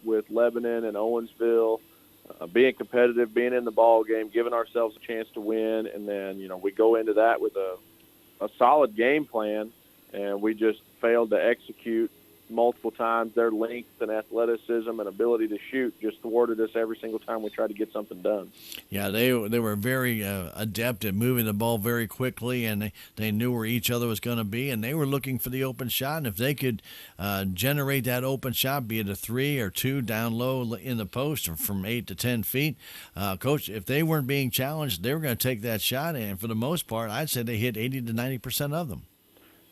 with Lebanon and Owensville, being competitive, being in the ball game, giving ourselves a chance to win, and then we go into that with a solid game plan, and we just failed to execute multiple times. Their length and athleticism and ability to shoot just thwarted us every single time we tried to get something done. Yeah, they were very adept at moving the ball very quickly, and they knew where each other was going to be, and they were looking for the open shot. And if they could generate that open shot, be it a 3 or 2 down low in the post or from 8 to 10 feet, Coach, if they weren't being challenged, they were going to take that shot. And for the most part, I'd say they hit 80 to 90% of them.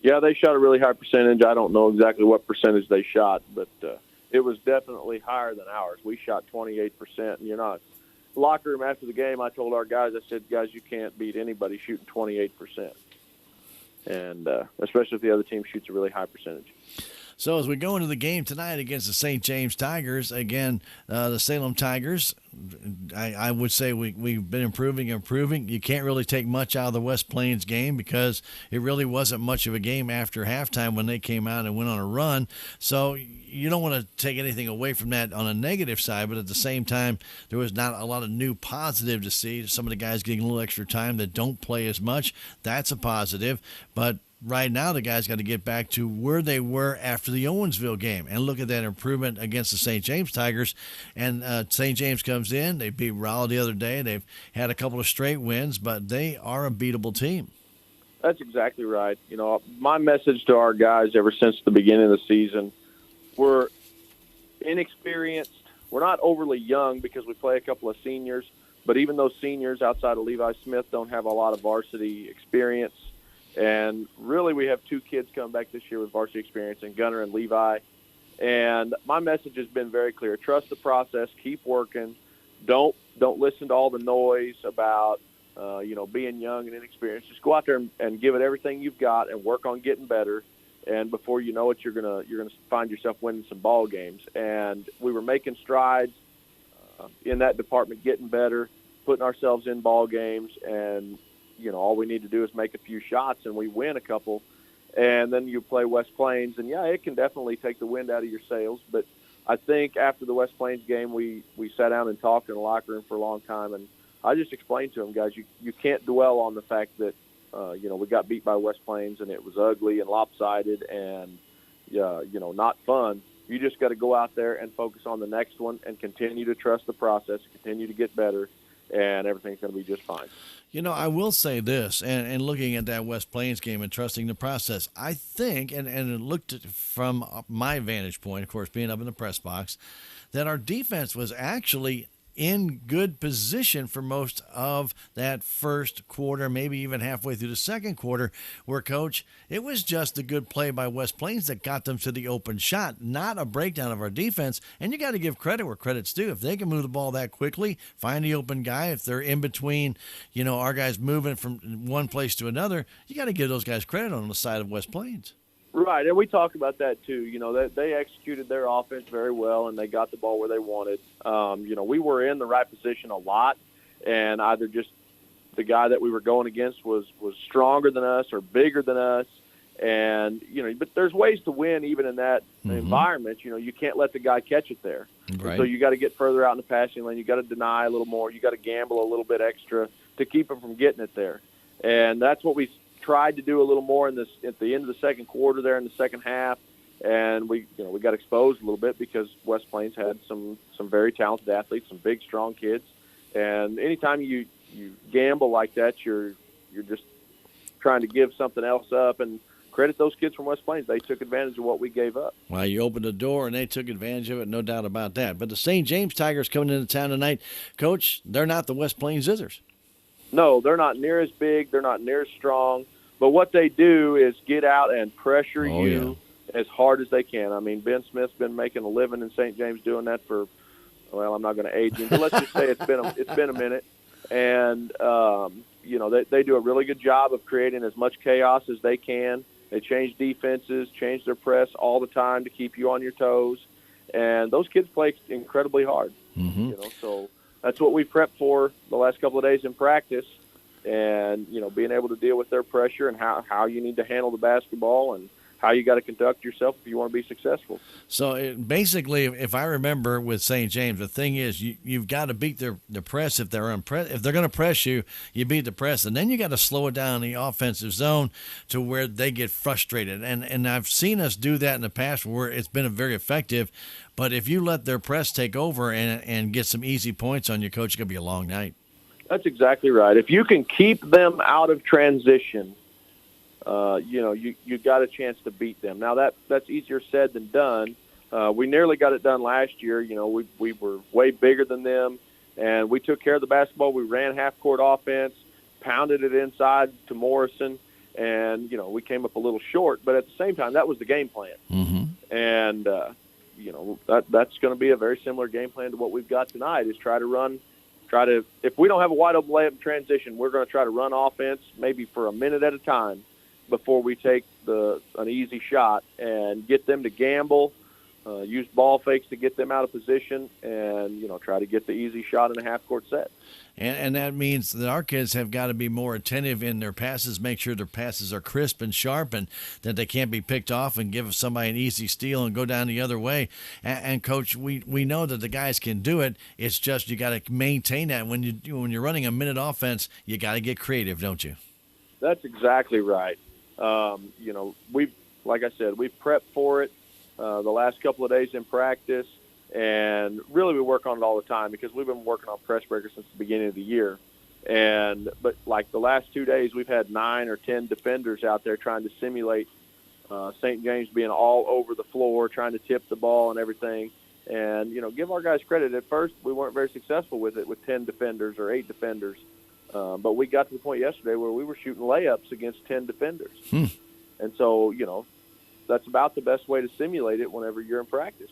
Yeah, they shot a really high percentage. I don't know exactly what percentage they shot, but it was definitely higher than ours. We shot 28%. And locker room after the game, I told our guys, I said, guys, you can't beat anybody shooting 28%. And especially if the other team shoots a really high percentage. So as we go into the game tonight against the St. James Tigers, again, the Salem Tigers, I would say we've been improving. You can't really take much out of the West Plains game because it really wasn't much of a game after halftime when they came out and went on a run. So you don't want to take anything away from that on a negative side, but at the same time, there was not a lot of new positive to see. Some of the guys getting a little extra time that don't play as much. That's a positive. But right now, the guys got to get back to where they were after the Owensville game and look at that improvement against the St. James Tigers. And St. James comes in. They beat Raleigh the other day. They've had a couple of straight wins, but they are a beatable team. That's exactly right. My message to our guys ever since the beginning of the season, we're inexperienced. We're not overly young because we play a couple of seniors, but even those seniors outside of Levi Smith don't have a lot of varsity experience. And really, we have 2 kids coming back this year with varsity experience, in Gunner and Levi. And my message has been very clear: trust the process, keep working, don't listen to all the noise about being young and inexperienced. Just go out there and give it everything you've got and work on getting better. And before you know it, you're gonna find yourself winning some ball games. And we were making strides in that department, getting better, putting ourselves in ball games, and all we need to do is make a few shots and we win a couple. And then you play West Plains, and yeah, it can definitely take the wind out of your sails. But I think after the West Plains game, we sat down and talked in the locker room for a long time, and I just explained to them, guys, you can't dwell on the fact that we got beat by West Plains and it was ugly and lopsided and not fun. You just got to go out there and focus on the next one and continue to trust the process, continue to get better, and everything's going to be just fine. I will say this, and looking at that West Plains game and trusting the process, I think, and it looked from my vantage point, of course, being up in the press box, that our defense was actually in good position for most of that first quarter, maybe even halfway through the second quarter, where, Coach, it was just a good play by West Plains that got them to the open shot, not a breakdown of our defense. And you got to give credit where credit's due. If they can move the ball that quickly, find the open guy, if they're in between, our guys moving from one place to another, you got to give those guys credit on the side of West Plains. Right, and we talked about that too. They executed their offense very well, and they got the ball where they wanted. We were in the right position a lot, and either just the guy that we were going against was stronger than us or bigger than us. And, but there's ways to win even in that environment. You can't let the guy catch it there. Right. So you got to get further out in the passing lane. You got to deny a little more. You got to gamble a little bit extra to keep him from getting it there. And that's what we tried to do a little more at the end of the second quarter there in the second half, and we got exposed a little bit because West Plains had some very talented athletes, some big strong kids, and anytime you gamble like that, you're just trying to give something else up. And credit those kids from West Plains, they took advantage of what we gave up. Well, you opened the door and they took advantage of it, no doubt about that. But the St. James Tigers coming into town tonight, Coach, they're not the West Plains Scissors. No, they're not near as big. They're not near as strong. But what they do is get out and pressure as hard as they can. I mean, Ben Smith's been making a living in St. James doing that for, well, I'm not going to age him, but let's just say it's been a minute. And, they do a really good job of creating as much chaos as they can. They change defenses, change their press all the time to keep you on your toes. And those kids play incredibly hard. Mm-hmm. So that's what we prepped for the last couple of days in practice. And, being able to deal with their pressure and how you need to handle the basketball and how you got to conduct yourself if you want to be successful. So basically, if I remember with St. James, the thing is you've got to beat the press if they're if they're going to press you, you beat the press, and then you got to slow it down in the offensive zone to where they get frustrated. And I've seen us do that in the past where it's been very effective. But if you let their press take over and get some easy points on you, Coach, it's going to be a long night. That's exactly right. If you can keep them out of transition, you got a chance to beat them. Now that's easier said than done. We nearly got it done last year. We were way bigger than them, and we took care of the basketball. We ran half-court offense, pounded it inside to Morrison, and we came up a little short. But at the same time, that was the game plan. Mm-hmm. And that's going to be a very similar game plan to what we've got tonight. Is if we don't have a wide open layup in transition, we're going to try to run offense maybe for a minute at a time before we take an easy shot, and get them to gamble, use ball fakes to get them out of position, and try to get the easy shot in a half-court set. And that means that our kids have got to be more attentive in their passes, make sure their passes are crisp and sharp, and that they can't be picked off and give somebody an easy steal and go down the other way. And Coach, we know that the guys can do it. It's just you got to maintain that. When you're running a minute offense, you got to get creative, don't you? That's exactly right. Like I said, we've prepped for it the last couple of days in practice, and really we work on it all the time because we've been working on press breakers since the beginning of the year. But like the last 2 days, we've had 9 or 10 defenders out there trying to simulate St. James being all over the floor, trying to tip the ball and everything. And, give our guys credit. At first, we weren't very successful with it with 10 defenders or 8 defenders. But we got to the point yesterday where we were shooting layups against 10 defenders. And so, that's about the best way to simulate it whenever you're in practice.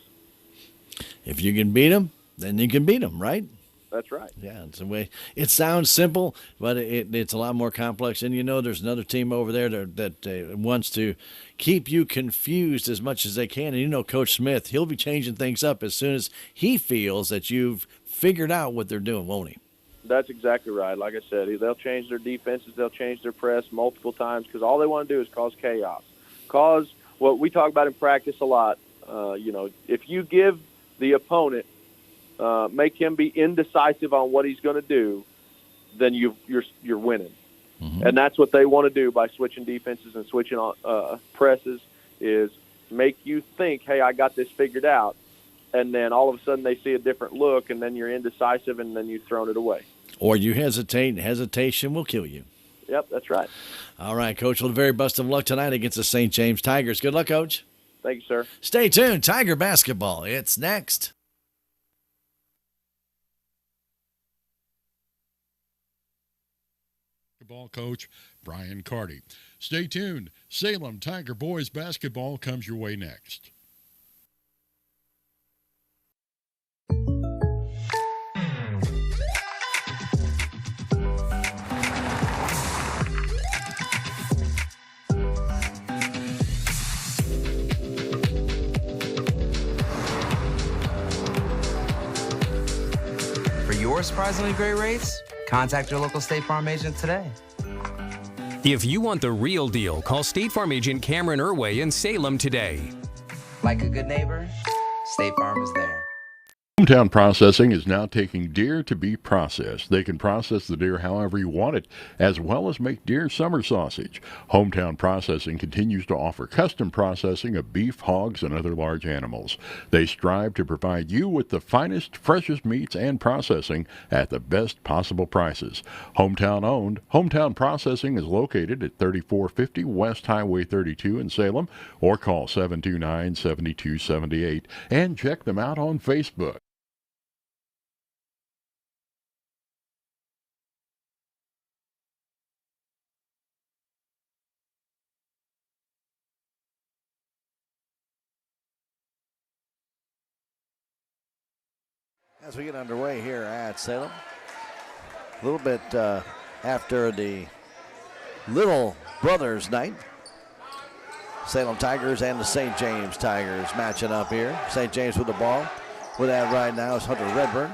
If you can beat them, then you can beat them, right? That's right. Yeah, it's a way. It sounds simple, but it's a lot more complex. And there's another team over there that wants to keep you confused as much as they can. And Coach Smith, he'll be changing things up as soon as he feels that you've figured out what they're doing, won't he? That's exactly right. Like I said, they'll change their defenses, they'll change their press multiple times because all they want to do is cause chaos. Cause what we talk about in practice a lot. If you give the opponent, make him be indecisive on what he's going to do, then you're winning. Mm-hmm. And that's what they want to do by switching defenses and switching presses, is make you think, hey, I got this figured out. And then all of a sudden they see a different look, and then you're indecisive, and then you've thrown it away. Or you hesitate, and hesitation will kill you. Yep, that's right. All right, Coach. Well, the very best of luck tonight against the St. James Tigers. Good luck, Coach. Thank you, sir. Stay tuned. Tiger basketball. It's next. Basketball coach Brian Carty. Stay tuned. Salem Tiger boys basketball comes your way next. For your surprisingly great rates, contact your local State Farm agent today. If you want the real deal, call State Farm agent Cameron Irway in Salem today. Like a good neighbor, State Farm is there. Hometown Processing is now taking deer to be processed. They can process the deer however you want it, as well as make deer summer sausage. Hometown Processing continues to offer custom processing of beef, hogs, and other large animals. They strive to provide you with the finest, freshest meats and processing at the best possible prices. Hometown owned, Hometown Processing is located at 3450 West Highway 32 in Salem, or call 729-7278 and check them out on Facebook. As we get underway here at Salem, a little bit after the Little Brothers night, Salem Tigers and the St. James Tigers matching up here. St. James with the ball. With that right now is Hunter Redburn.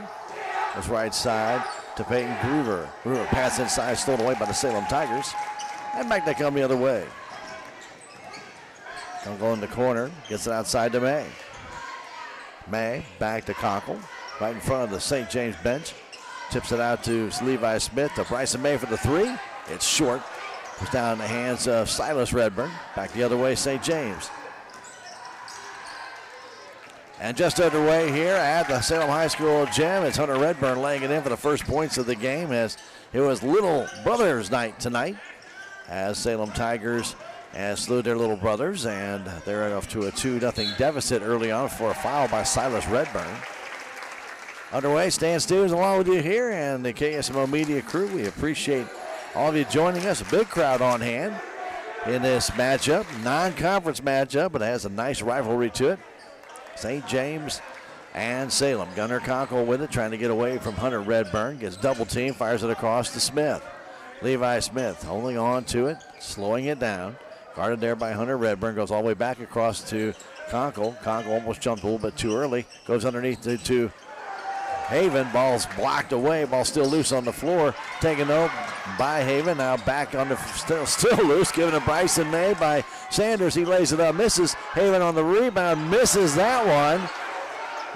Goes right side to Peyton Groover. Groover pass inside, stolen away by the Salem Tigers. And back they come the other way. Kunkel in the corner, gets it outside to May. May back to Conkle, right in front of the St. James bench. Tips it out to Levi Smith, to Bryson May for the three. It's short. It's down in the hands of Silas Redburn. Back the other way, St. James. And just underway here at the Salem High School gym, it's Hunter Redburn laying it in for the first points of the game, as it was Little Brothers night tonight, as Salem Tigers slew their little brothers, and they're off to a 2-0 deficit early on for a foul by Silas Redburn. Underway, Stan Stevens along with you here and the KSMO Media crew. We appreciate all of you joining us. A big crowd on hand in this matchup, non-conference matchup, but it has a nice rivalry to it. St. James and Salem. Gunnar Conkle with it, trying to get away from Hunter Redburn. Gets double team, fires it across to Smith. Levi Smith holding on to it, slowing it down. Guarded there by Hunter Redburn. Goes all the way back across to Conkle. Conkle almost jumped a little bit too early. Goes underneath to Haven. Ball's blocked away. Ball still loose on the floor. Taken over by Haven. Now back on the still loose. Given to Bryson May by Sanders. He lays it up. Misses. Haven on the rebound. Misses that one.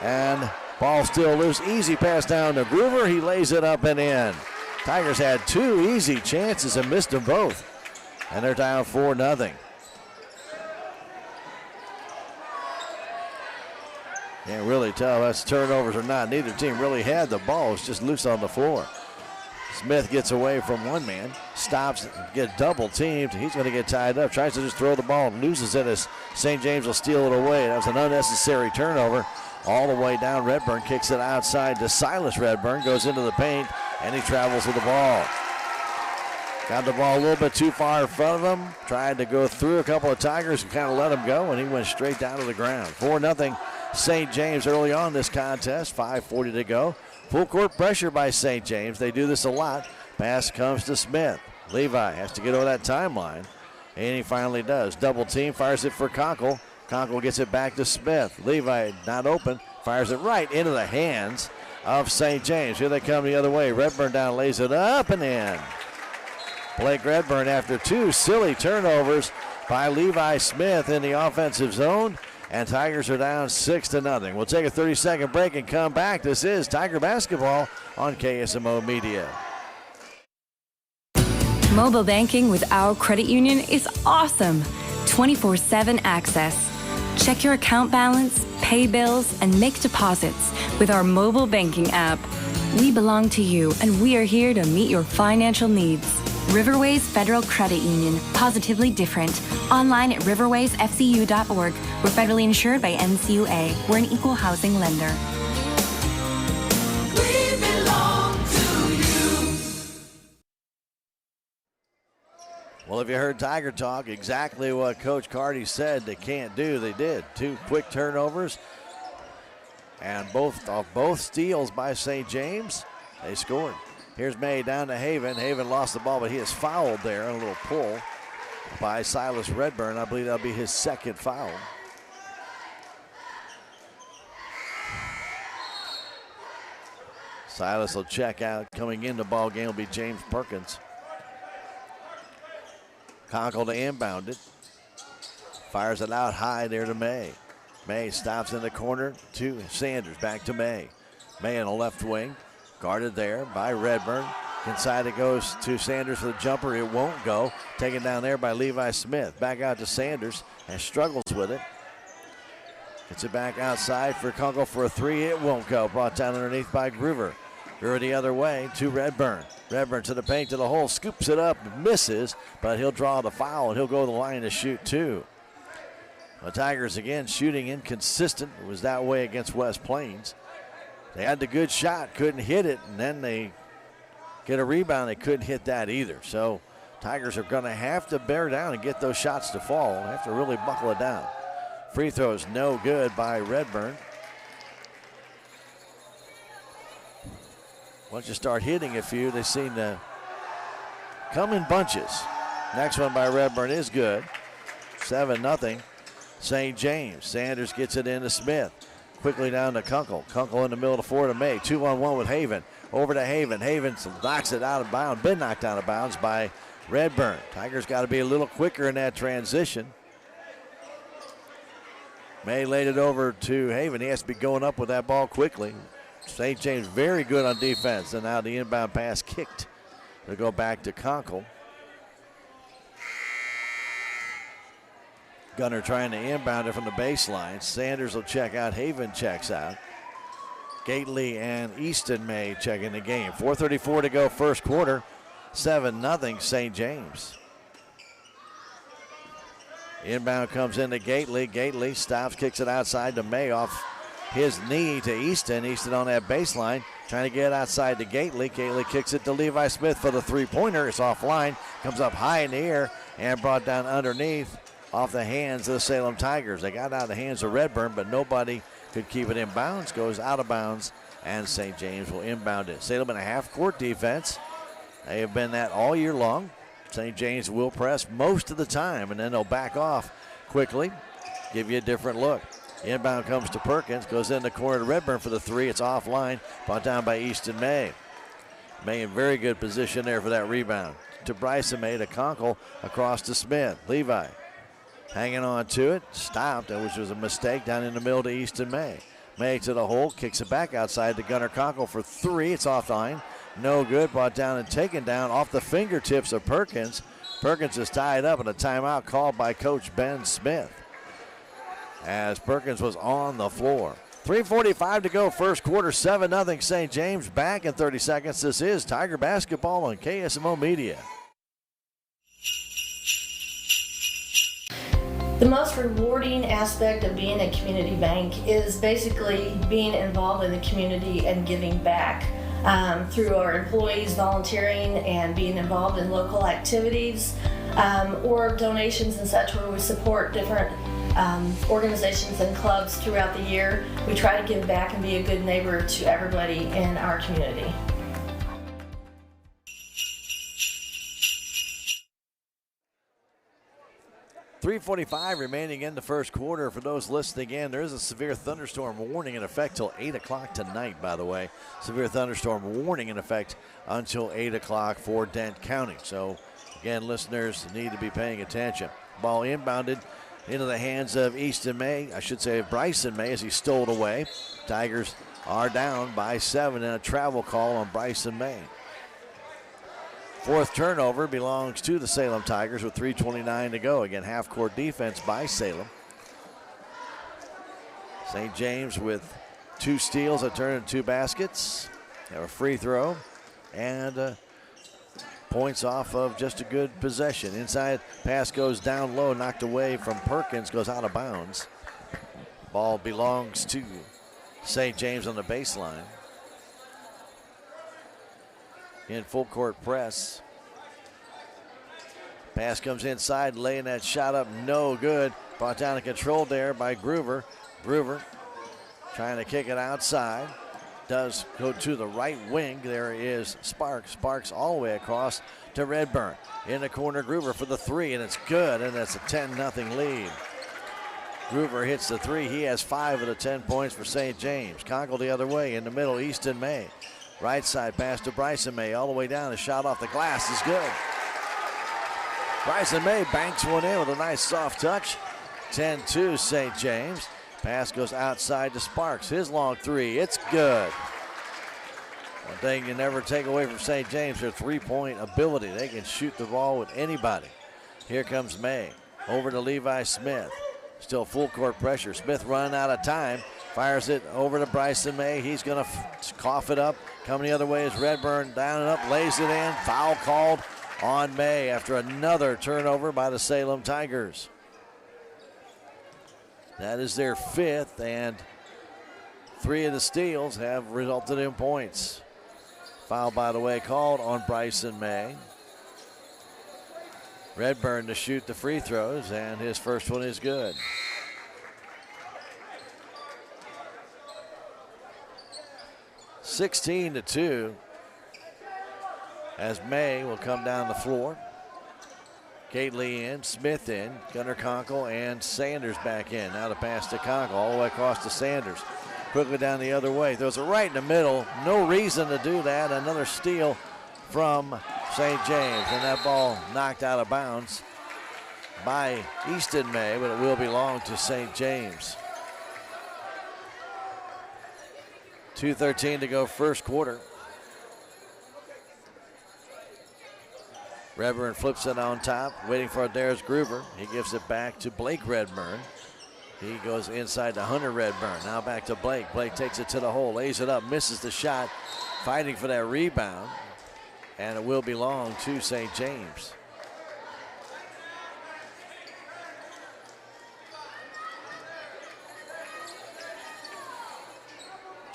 And ball still loose. Easy pass down to Groover. He lays it up and in. Tigers had two easy chances and missed them both. And they're down 4-0. Can't really tell that's turnovers or not. Neither team really had the ball. It's just loose on the floor. Smith gets away from one man, stops, gets double teamed. He's going to get tied up. Tries to just throw the ball, loses it as St. James will steal it away. That was an unnecessary turnover. All the way down, Redburn kicks it outside to Silas Redburn. Goes into the paint, and he travels with the ball. Got the ball a little bit too far in front of him. Tried to go through a couple of Tigers and kind of let him go, and he went straight down to the ground. 4-0 St. James early on this contest. 5:40 to go. Full court pressure by St. James. They do this a lot. Pass comes to Smith. Levi has to get over that timeline, and he finally does. Double team, fires it for Conkle. Conkle gets it back to Smith. Levi not open, fires it right into the hands of St. James. Here they come the other way. Redburn down, lays it up and in. Blake Redburn after two silly turnovers by Levi Smith in the offensive zone. And Tigers are down 6-0. We'll take a 30-second break and come back. This is Tiger Basketball on KSMO Media. Mobile banking with our credit union is awesome. 24/7 access. Check your account balance, pay bills, and make deposits with our mobile banking app. We belong to you, and we are here to meet your financial needs. Riverways Federal Credit Union. Positively different. Online at riverwaysfcu.org. We're federally insured by NCUA. We're an equal housing lender. We belong to you. Well, if you heard Tiger talk, exactly what Coach Carty said they can't do, they did. Two quick turnovers, and both steals by St. James. They scored. Here's May down to Haven. Haven lost the ball, but he is fouled there. A little pull by Silas Redburn. I believe that'll be his second foul. Silas will check out. Coming into the ball game will be James Perkins. Conkle to inbound it. Fires it out high there to May. May stops in the corner to Sanders. Back to May. May in the left wing. Guarded there by Redburn. Inside it goes to Sanders for the jumper. It won't go. Taken down there by Levi Smith. Back out to Sanders and struggles with it. Gets it back outside for Conkle for a three. It won't go. Brought down underneath by Groover. Groover the other way to Redburn. Redburn to the paint, to the hole. Scoops it up. Misses, but he'll draw the foul and he'll go to the line to shoot two. The Tigers again shooting inconsistent. It was that way against West Plains. They had the good shot, couldn't hit it, and then they get a rebound. They couldn't hit that either. So Tigers are going to have to bear down and get those shots to fall. They have to really buckle it down. Free throws no good by Redburn. Once you start hitting a few, they seem to come in bunches. Next one by Redburn is good. 7-0 St. James. Sanders gets it into Smith. Quickly down to Conkle. Conkle in the middle of the floor to May. 2-on-1 with Haven. Over to Haven. Haven knocks it out of bounds. Been knocked out of bounds by Redburn. Tigers got to be a little quicker in that transition. May laid it over to Haven. He has to be going up with that ball quickly. St. James very good on defense. And now the inbound pass kicked. They'll go back to Conkle. Gunner trying to inbound it from the baseline. Sanders will check out. Haven checks out. Gately and Easton May checking the game. 4:34 to go first quarter. 7-0 St. James. Inbound comes into Gately. Gately stops, kicks it outside to May off his knee to Easton. Easton on that baseline, trying to get outside to Gately. Gately kicks it to Levi Smith for the three-pointer. It's offline, comes up high in the air and brought down underneath off the hands of the Salem Tigers. They got out of the hands of Redburn, but nobody could keep it in bounds. Goes out of bounds, and St. James will inbound it. Salem in a half-court defense. They have been that all year long. St. James will press most of the time, and then they'll back off quickly, give you a different look. Inbound comes to Perkins, goes in the corner to Redburn for the three. It's offline, brought down by Easton May. May in very good position there for that rebound. To Bryson May, to Conkle, across to Smith. Levi hanging on to it, stopped, which was a mistake down in the middle to Easton May. May to the hole, kicks it back outside to Gunnar Conkle for three. It's offline. No good, brought down and taken down off the fingertips of Perkins. Perkins is tied up, and a timeout called by Coach Ben Smith as Perkins was on the floor. 3:45 to go first quarter, 7-0 St. James. Back in 30 seconds. This is Tiger Basketball on KSMO Media. The most rewarding aspect of being a community bank is basically being involved in the community and giving back. Through our employees volunteering and being involved in local activities or donations and such, where we support different organizations and clubs throughout the year. We try to give back and be a good neighbor to everybody in our community. .345 remaining in the first quarter. For those listening in, there is a severe thunderstorm warning in effect till 8 o'clock tonight, by the way. Severe thunderstorm warning in effect until 8 o'clock for Dent County. So, again, listeners need to be paying attention. Ball inbounded into the hands of Easton May. I should say Bryson May as he stole it away. Tigers are down by 7 and a travel call on Bryson May. Fourth turnover belongs to the Salem Tigers with 3:29 to go. Again, half-court defense by Salem. St. James with 2 steals that turn into 2 baskets. Have a free throw and points off of just a good possession. Inside pass goes down low, knocked away from Perkins, goes out of bounds. Ball belongs to St. James on the baseline. In full court press. Pass comes inside, laying that shot up, no good. Brought down and controlled there by Groover. Groover trying to kick it outside. Does go to the right wing. There is Sparks. Sparks all the way across to Redburn. In the corner, Groover for the three, and it's good, and that's a 10-0 lead. Groover hits the three. He has 5 of the 10 points for St. James. Conkle the other way in the middle, Easton May. Right side pass to Bryson May, all the way down. A shot off the glass is good. Bryson May banks one in with a nice soft touch. 10-2 St. James. Pass goes outside to Sparks. His long three, it's good. One thing you never take away from St. James, their three-point ability. They can shoot the ball with anybody. Here comes May. Over to Levi Smith. Still full court pressure. Smith running out of time. Fires it over to Bryson May. He's going to cough it up. Coming the other way is Redburn. Down and up, lays it in. Foul called on May after another turnover by the Salem Tigers. That is their 5th, and 3 of the steals have resulted in points. Foul, by the way, called on Bryson May. Redburn to shoot the free throws, and his first one is good. (16-2) as May will come down the floor. Gately in, Smith in, Gunnar Conkle and Sanders back in. Now the pass to Conkle all the way across to Sanders. Quickly down the other way. Throws it right in the middle. No reason to do that. Another steal from St. James. And that ball knocked out of bounds by Easton May, but it will belong to St. James. 2:13 to go first quarter. Redburn flips it on top, waiting for Darius Groover. He gives it back to Blake Redburn. He goes inside to Hunter Redburn. Now back to Blake. Blake takes it to the hole, lays it up, misses the shot, fighting for that rebound, and it will belong to St. James.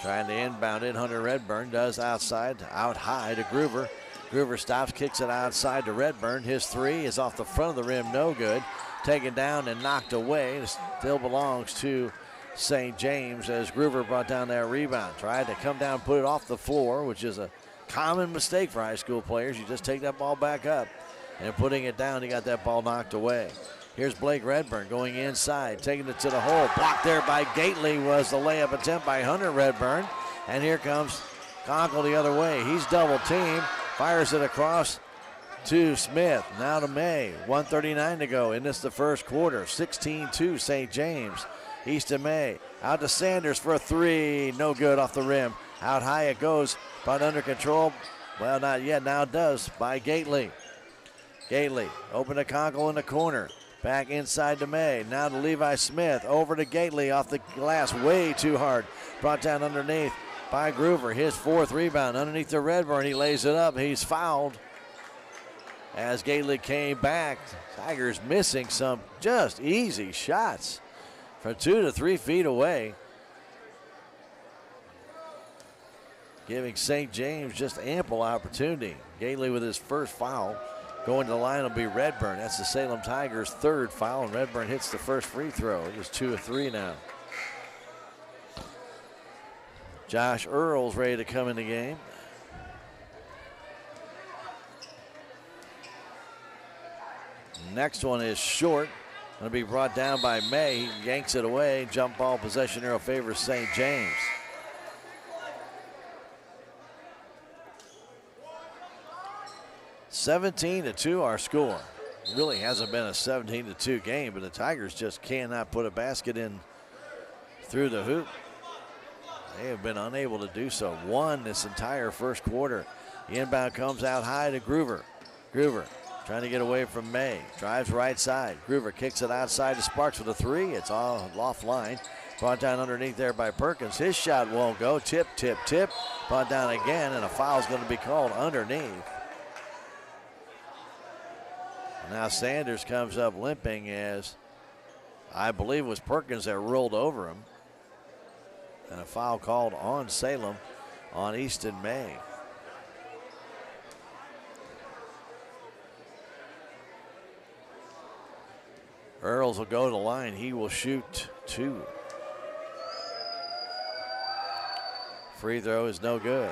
Trying to inbound it, Hunter Redburn does outside, out high to Groover. Groover stops, kicks it outside to Redburn. His three is off the front of the rim, no good. Taken down and knocked away. It still belongs to St. James as Groover brought down that rebound. Tried to come down, put it off the floor, which is a common mistake for high school players. You just take that ball back up, and putting it down, he got that ball knocked away. Here's Blake Redburn going inside, taking it to the hole. Blocked there by Gately was the layup attempt by Hunter Redburn. And here comes Conkle the other way. He's double teamed, fires it across to Smith. Now to May. 1:39 to go in this the first quarter. 16-2 St. James. East to May. Out to Sanders for a three. No good off the rim. Out high it goes, but under control. Well, not yet. Now it does by Gately. Gately open to Conkle in the corner. Back inside to May. Now to Levi Smith. Over to Gately off the glass. Way too hard. Brought down underneath by Groover. His fourth rebound underneath the Redburn. He lays it up. He's fouled. As Gately came back, Tigers missing some just easy shots from 2 to 3 feet away. Giving St. James just ample opportunity. Gately with his first foul. Going to the line will be Redburn. That's the Salem Tigers' third foul, and Redburn hits the first free throw. It is 2 of 3 now. Josh Earls ready to come in the game. Next one is short. Going to be brought down by May. He yanks it away. Jump ball possession arrow favors St. James. (17-2) our score. Really hasn't been a 17-2 game, but the Tigers just cannot put a basket in through the hoop. They have been unable to do so. Won this entire first quarter. The inbound comes out high to Groover. Groover trying to get away from May. Drives right side. Groover kicks it outside to Sparks with a three. It's all offline. Brought down underneath there by Perkins. His shot won't go. Tip, tip, tip. Brought down again, and a foul is going to be called underneath. Now Sanders comes up limping as I believe it was Perkins that rolled over him. And a foul called on Salem on Easton May. Earls will go to the line. He will shoot 2. Free throw is no good.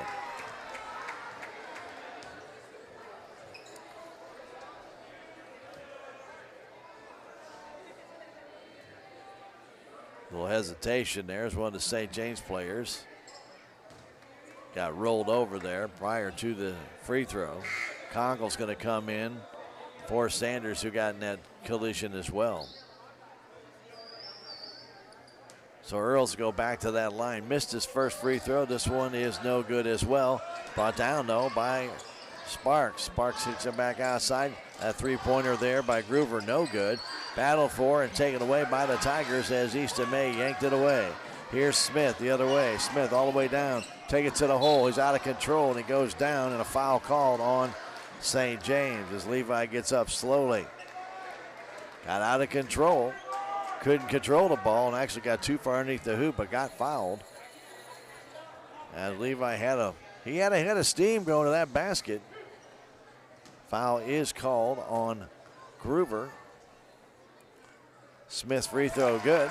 A little hesitation there as one of the St. James players. Got rolled over there prior to the free throw. Conkle's going to come in for Sanders, who got in that collision as well. So Earls go back to that line. Missed his first free throw. This one is no good as well. Brought down, though, by Sparks. Sparks hits it back outside. A three-pointer there by Groover, no good. Battle for and taken away by the Tigers as Easton May yanked it away. Here's Smith the other way. Smith all the way down. Take it to the hole. He's out of control, and he goes down, and a foul called on St. James as Levi gets up slowly. Got out of control. Couldn't control the ball and actually got too far underneath the hoop, but got fouled. And Levi had a head of steam going to that basket. Foul is called on Groover. Smith free throw good.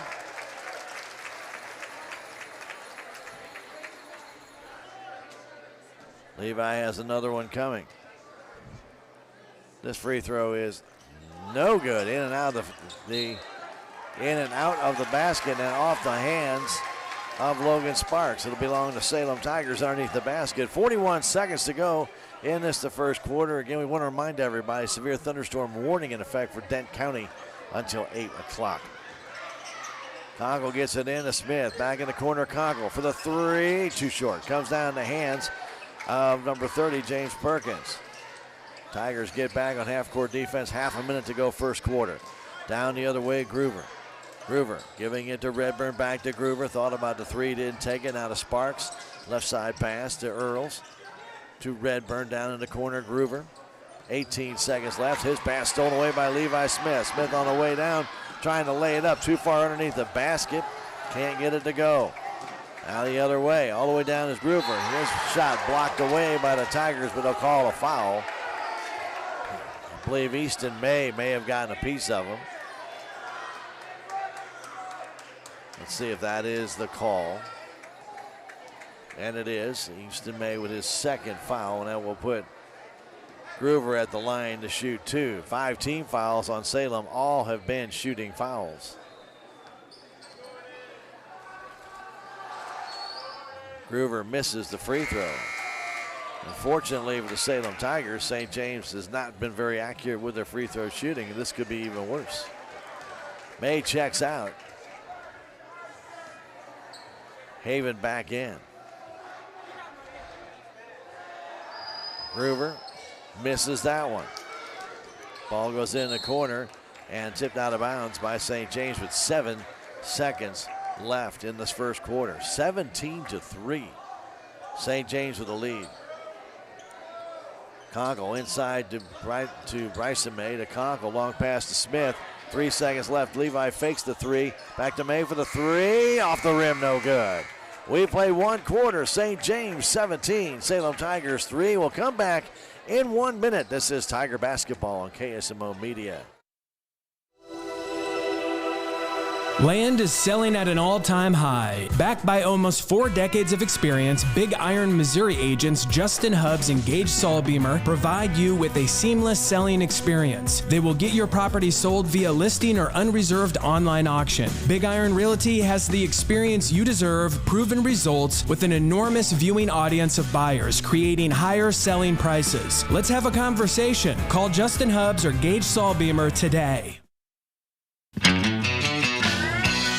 Levi has another one coming. This free throw is no good. In and out of the basket and off the hands of Logan Sparks. It'll belong to Salem Tigers underneath the basket. 41 seconds to go in this the first quarter. Again, we want to remind everybody, severe thunderstorm warning in effect for Dent County until 8 o'clock. Conkle gets it in to Smith. Back in the corner, Conkle for the three. Too short. Comes down in the hands of number 30, James Perkins. Tigers get back on half-court defense. Half a minute to go first quarter. Down the other way, Groover. Groover giving it to Redburn. Back to Groover. Thought about the three. Didn't take it. Now to Sparks. Left side pass to Earls. To Redburn down in the corner, Groover. 18 seconds left. His pass stolen away by Levi Smith. Smith on the way down, trying to lay it up too far underneath the basket. Can't get it to go. Now the other way, all the way down is Groover. His shot blocked away by the Tigers, but they'll call a foul. I believe Easton may have gotten a piece of him. Let's see if that is the call. And it is. Easton May with his second foul, and that will put Groover at the line to shoot two. 5 team fouls on Salem. All have been shooting fouls. Groover misses the free throw. Unfortunately for the Salem Tigers, St. James has not been very accurate with their free throw shooting, and this could be even worse. May checks out. Haven back in. Groover misses that one. Ball goes in the corner and tipped out of bounds by St. James with 7 seconds left in this first quarter. 17-3. St. James with the lead. Conkle inside to Bryson May to Conkle. Long pass to Smith. 3 seconds left. Levi fakes the three. Back to May for the three. Off the rim, no good. We play one quarter. St. James 17. Salem Tigers 3. We'll come back in 1 minute. This is Tiger Basketball on KSMO Media. Land is selling at an all-time high. Backed by almost 4 decades of experience, Big Iron Missouri agents Justin Hubbs and Gage Saulbeamer provide you with a seamless selling experience. They will get your property sold via listing or unreserved online auction. Big Iron Realty has the experience you deserve, proven results, with an enormous viewing audience of buyers, creating higher selling prices. Let's have a conversation. Call Justin Hubbs or Gage Saulbeamer today.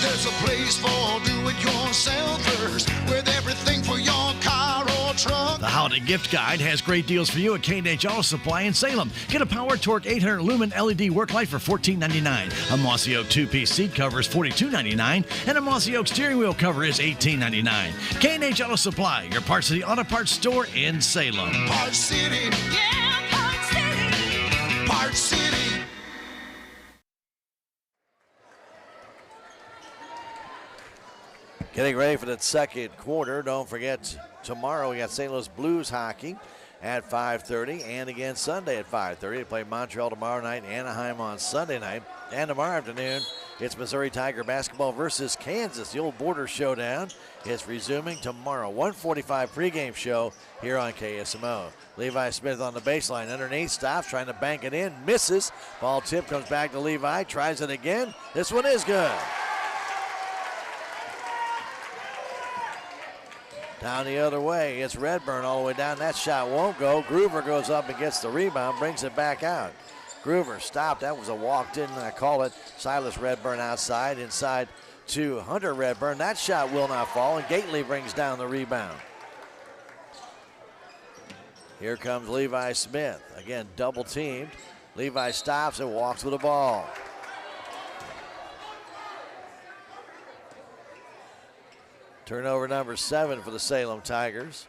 There's a place for do-it-yourselfers with everything for your car or truck. The Holiday Gift Guide has great deals for you at K&H Auto Supply in Salem. Get a Power Torque 800 lumen LED work light for $14.99. A Mossy Oak 2-piece seat cover is $42.99. And a Mossy Oak steering wheel cover is $18.99. K&H Auto Supply, your Parts City Auto Parts store in Salem. Parts City. Yeah, Parts City. Parts City. Getting ready for the second quarter. Don't forget, tomorrow we got St. Louis Blues hockey at 5:30, and again Sunday at 5:30. They play Montreal tomorrow night, Anaheim on Sunday night. And tomorrow afternoon, it's Missouri Tiger basketball versus Kansas. The old border showdown is resuming tomorrow. 1:45 pregame show here on KSMO. Levi Smith on the baseline. Underneath, stops, trying to bank it in. Misses. Ball tip comes back to Levi. Tries it again. This one is good. Down the other way, it's Redburn all the way down. That shot won't go. Groover goes up and gets the rebound, brings it back out. Groover stopped. That was a walk, didn't I call it? Silas Redburn outside, inside to Hunter Redburn. That shot will not fall, and Gately brings down the rebound. Here comes Levi Smith. Again, double teamed. Levi stops and walks with the ball. Turnover number 7 for the Salem Tigers.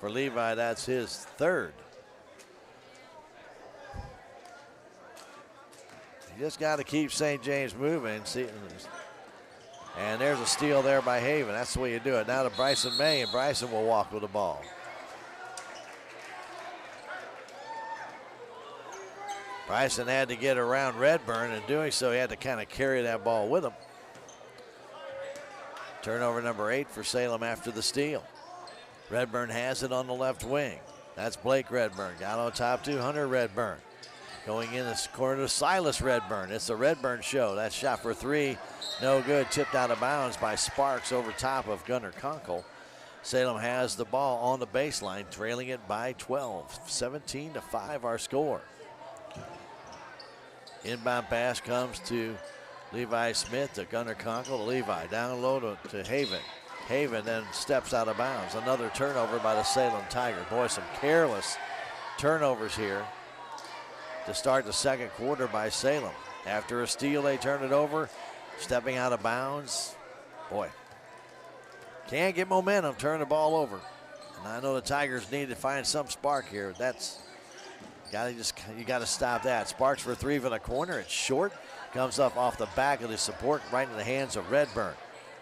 For Levi, that's his third. You just got to keep St. James moving. And there's a steal there by Haven. That's the way you do it. Now to Bryson May, and Bryson will walk with the ball. Bryson had to get around Redburn, and doing so, he had to kind of carry that ball with him. Turnover number 8 for Salem after the steal. Redburn has it on the left wing. That's Blake Redburn. Got on top to Hunter Redburn. Going in this corner to Silas Redburn. It's the Redburn show. That shot for 3. No good. Tipped out of bounds by Sparks over top of Gunnar Conkle. Salem has the ball on the baseline, trailing it by 12. 17-5 our score. Inbound pass comes to Levi Smith to Gunnar Conkle to Levi. Down low to Haven. Haven then steps out of bounds. Another turnover by the Salem Tigers. Boy, some careless turnovers here to start the second quarter by Salem. After a steal, they turn it over. Stepping out of bounds. Boy, can't get momentum, turn the ball over. And I know the Tigers need to find some spark here. That's you got to stop that. Sparks for three from the corner. It's short. Comes up off the back of the support right in the hands of Redburn.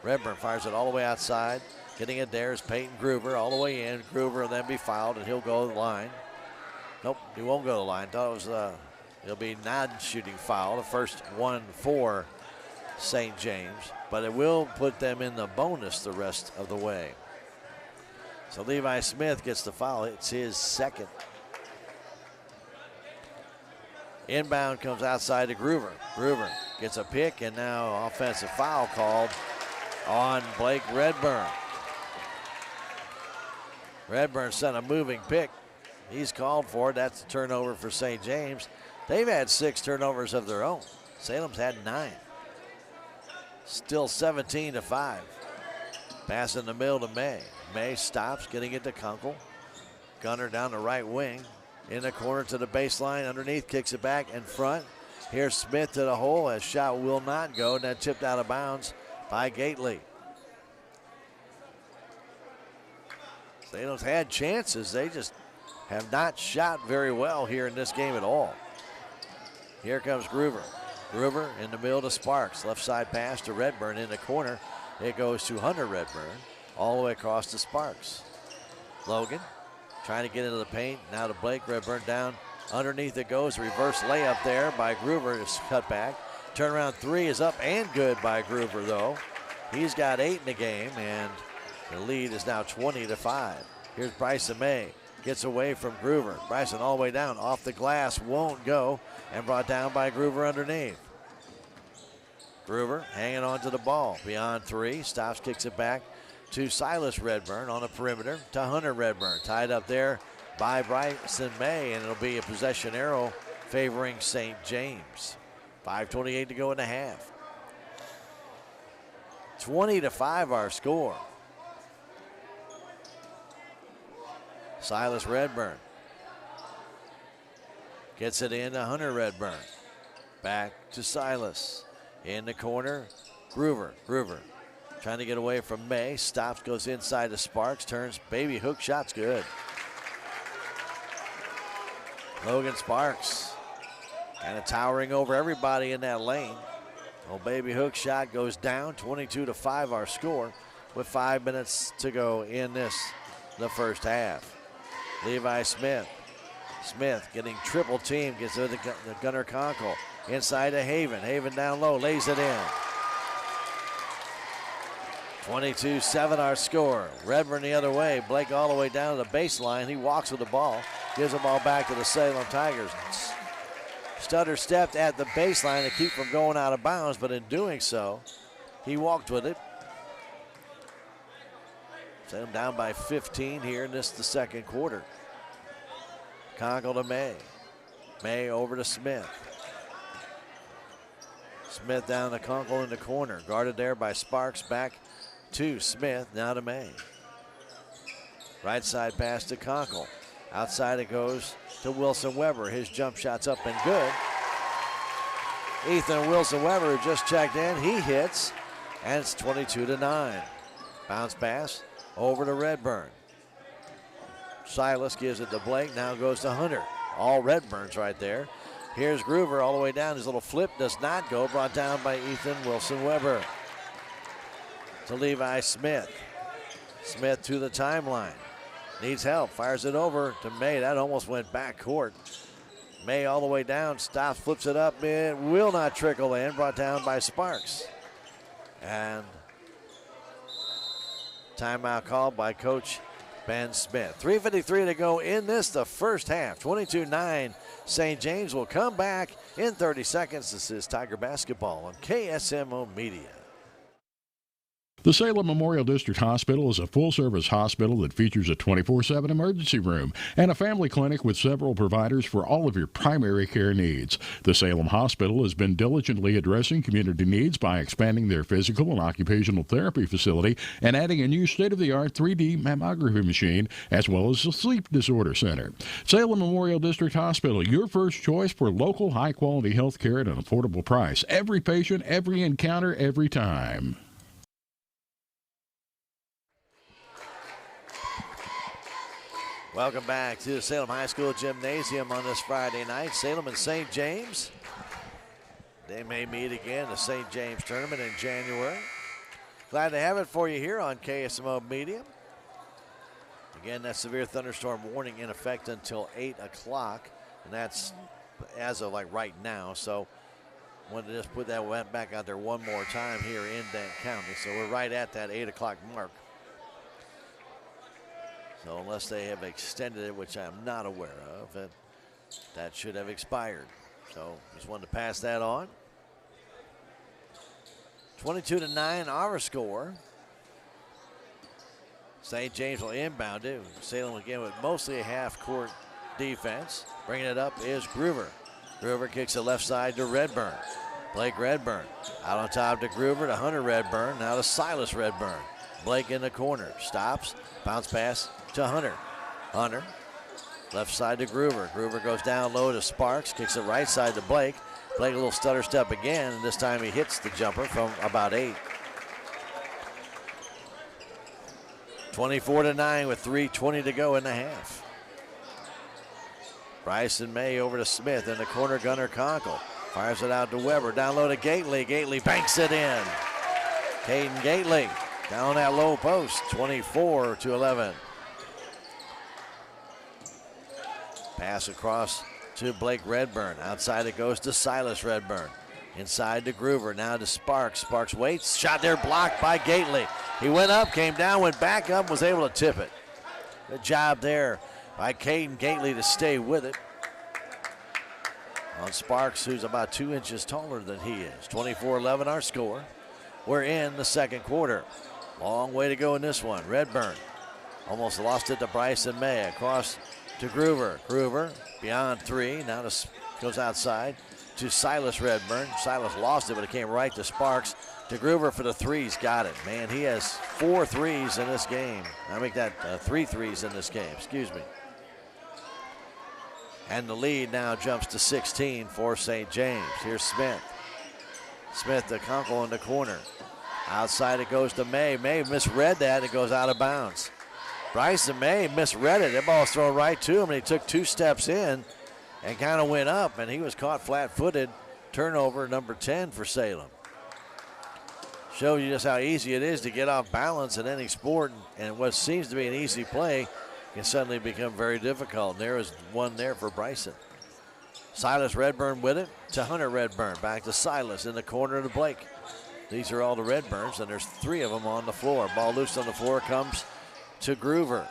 Redburn fires it all the way outside. Getting it there is Peyton Groover all the way in. Groover will then be fouled, and he'll go to the line. Nope, he won't go to the line. Thought it was it'll be non-shooting foul. The first one for St. James, but it will put them in the bonus the rest of the way. So Levi Smith gets the foul. It's his second. Inbound comes outside to Groover. Groover gets a pick, and now offensive foul called on Blake Redburn. Redburn sent a moving pick. He's called for it. That's a turnover for St. James. They've had 6 turnovers of their own. Salem's had 9. Still 17-5. Pass in the middle to May. May stops, getting it to Kunkel. Gunner down the right wing. In the corner to the baseline. Underneath, kicks it back in front. Here's Smith to the hole. As shot will not go. And then tipped out of bounds by Gately. Salem's had chances. They just have not shot very well here in this game at all. Here comes Groover. Groover in the middle to Sparks. Left side pass to Redburn in the corner. It goes to Hunter Redburn all the way across to Sparks. Logan trying to get into the paint. Now to Blake. Redburn down. Underneath it goes. Reverse layup there by Groover. It's cut back. Turnaround three is up and good by Groover, though. He's got 8 in the game, and the lead is now 20-5. Here's Bryson May. Gets away from Groover. Bryson all the way down. Off the glass. Won't go. And brought down by Groover underneath. Groover hanging on to the ball. Beyond 3. Stops, kicks it back to Silas Redburn on the perimeter to Hunter Redburn. Tied up there by Bryson May, and it'll be a possession arrow favoring St. James. 5:28 to go in the half. 20-5 our score. Silas Redburn gets it in to Hunter Redburn. Back to Silas. In the corner, Groover. Groover trying to get away from May. Stops, goes inside to Sparks. Turns, baby hook shot's good. Logan Sparks kind of towering over everybody in that lane. Well, baby hook shot goes down. 22-5 our score with 5 minutes to go in the first half. Levi Smith. Smith getting triple team, gets it to Gunnar Conkle. Inside to Haven. Haven down low, lays it in. 22-7 our score. Redburn the other way. Blake all the way down to the baseline. He walks with the ball. Gives the ball back to the Salem Tigers. Stutter stepped at the baseline to keep from going out of bounds, but in doing so, he walked with it. Salem down by 15 here in the second quarter. Conkle to May. May over to Smith. Smith down to Conkle in the corner. Guarded there by Sparks. Back to Smith. Now to May. Right side pass to Conkle. Outside it goes to Wilson Weber. His jump shot's up and good. Ethan Wilson Weber, who just checked in, he hits. And it's 22-9. Bounce pass over to Redburn. Silas gives it to Blake. Now goes to Hunter. All Redburns right there. Here's Groover all the way down. His little flip does not go. Brought down by Ethan Wilson Weber. To Levi Smith. Smith to the timeline. Needs help. Fires it over to May. That almost went back court. May all the way down. Stops, flips it up. It will not trickle in. Brought down by Sparks. And timeout called by Coach Ben Smith. 3:53 to go in the first half. 22-9. St. James will come back in 30 seconds. This is Tiger Basketball on KSMO Media. The Salem Memorial District Hospital is a full-service hospital that features a 24/7 emergency room and a family clinic with several providers for all of your primary care needs. The Salem Hospital has been diligently addressing community needs by expanding their physical and occupational therapy facility and adding a new state-of-the-art 3D mammography machine, as well as a sleep disorder center. Salem Memorial District Hospital, your first choice for local high-quality health care at an affordable price. Every patient, every encounter, every time. Welcome back to the Salem High School Gymnasium on this Friday night. Salem and St. James. They may meet again, the St. James tournament in January. Glad to have it for you here on KSMO Media. Again, that severe thunderstorm warning in effect until 8 o'clock, and that's as of like right now. So wanted to just put that back out there one more time here in Dent County. So we're right at that 8 o'clock mark. So unless they have extended it, which I'm not aware of, that should have expired. So just wanted to pass that on. 22-9 our score. St. James will inbound it. Salem again with mostly a half-court defense. Bringing it up is Groover. Groover kicks it left side to Redburn. Blake Redburn out on top to Groover, to Hunter Redburn, now to Silas Redburn. Blake in the corner, stops, bounce pass to Hunter. Hunter, left side to Groover. Groover goes down low to Sparks, kicks it right side to Blake. Blake a little stutter step again, and this time he hits the jumper from about 8. 24-9 with 3:20 to go in the half. Bryson May over to Smith in the corner. Gunnar Conkle fires it out to Weber. Down low to Gately. Gately banks it in. Caden Gately down that low post. 24-11. Pass across to Blake Redburn. Outside it goes to Silas Redburn. Inside to Groover. Now to Sparks. Sparks waits. Shot there blocked by Gately. He went up, came down, went back up, was able to tip it. Good job there by Caden Gately to stay with it. On Sparks, who's about 2 inches taller than he is. 24-11 our score. We're in the second quarter. Long way to go in this one. Redburn almost lost it to Bryson May. Across to Groover. Groover beyond 3. Now goes outside to Silas Redburn. Silas lost it, but it came right to Sparks. To Groover for the 3s. Got it. Man, he has 4 threes in this game. I make that 3 threes in this game. Excuse me. And the lead now jumps to 16 for St. James. Here's Smith. Smith to Conkle in the corner. Outside it goes to May. May misread that. It goes out of bounds. Bryson May misread it. That ball's thrown right to him, and he took 2 steps in and kind of went up, and he was caught flat-footed. Turnover number 10 for Salem. Shows you just how easy it is to get off balance in any sport, and what seems to be an easy play can suddenly become very difficult. And there is one there for Bryson. Silas Redburn with it to Hunter Redburn. Back to Silas in the corner to Blake. These are all the Redburns, and there's 3 of them on the floor. Ball loose on the floor comes to Groover.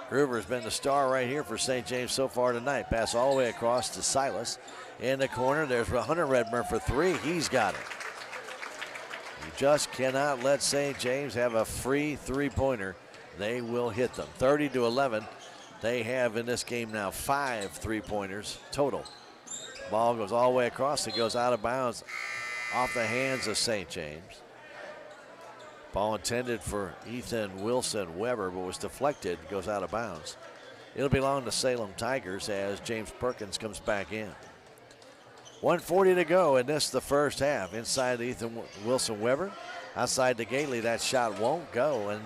Groover's been the star right here for St. James so far tonight. Pass all the way across to Silas. In the corner, there's Hunter Redburn for 3. He's got it. You just cannot let St. James have a free three-pointer. They will hit them. 30-11. They have in this game now 5 three-pointers total. Ball goes all the way across. It goes out of bounds off the hands of St. James. Ball intended for Ethan Wilson Weber, but was deflected. Goes out of bounds. It'll belong to Salem Tigers as James Perkins comes back in. 1:40 to go in this, the first half. Inside Ethan Wilson Weber. Outside to Gately, that shot won't go, and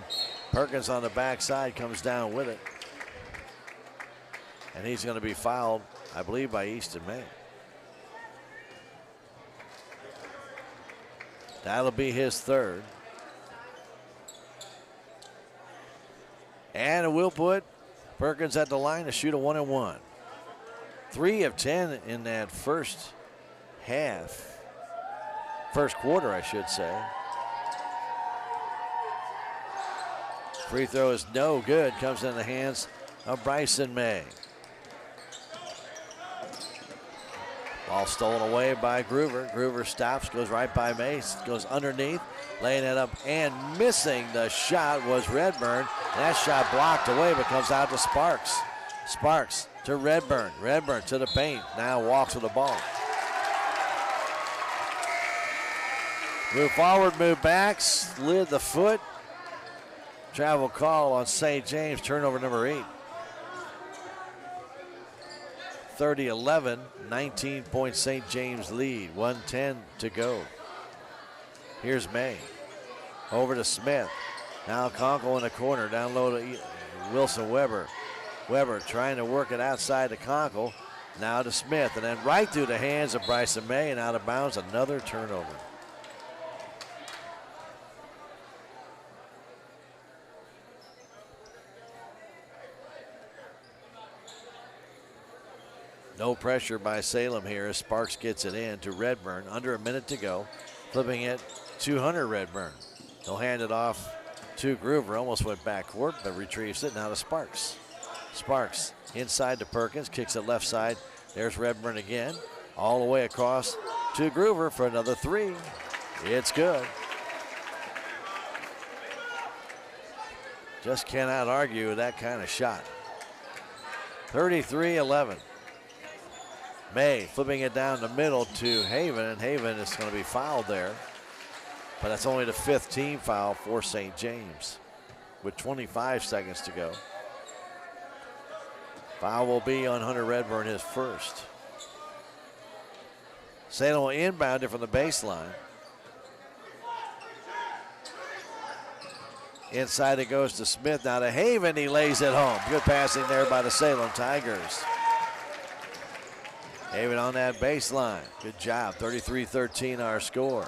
Perkins on the backside comes down with it. And he's going to be fouled, I believe, by Easton May. That'll be his 3rd. And it will put Perkins at the line to shoot a 1-and-1. 3 of 10 in that first half. First quarter, I should say. Free throw is no good. Comes in the hands of Bryson May. Ball stolen away by Groover. Groover stops, goes right by May, goes underneath. laying it up and missing the shot was Redburn. And that shot blocked away but comes out to Sparks. Sparks to Redburn. Redburn to the paint. Now walks with the ball. Move forward, move back, slid the foot. Travel call on St. James, turnover number 8. 30-11, 19-point St. James lead, 1:10 to go. Here's May. Over to Smith. Now Conkle in the corner, down low to Wilson Weber. Weber trying to work it outside to Conkle. Now to Smith, and then right through the hands of Bryson May, and out of bounds, another turnover. No pressure by Salem here as Sparks gets it in to Redburn. Under a minute to go. Flipping it to Hunter Redburn. He'll hand it off to Groover. Almost went backcourt, but retrieves it now to Sparks. Sparks inside to Perkins. Kicks it left side. There's Redburn again. All the way across to Groover for another 3. It's good. Just cannot argue with that kind of shot. 33-11. May flipping it down the middle to Haven, and Haven is going to be fouled there. But that's only the 5th team foul for St. James with 25 seconds to go. Foul will be on Hunter Redburn, his first. Salem will inbound it from the baseline. Inside it goes to Smith, now to Haven, he lays it home. Good passing there by the Salem Tigers. Haven on that baseline. Good job. 33-13 our score.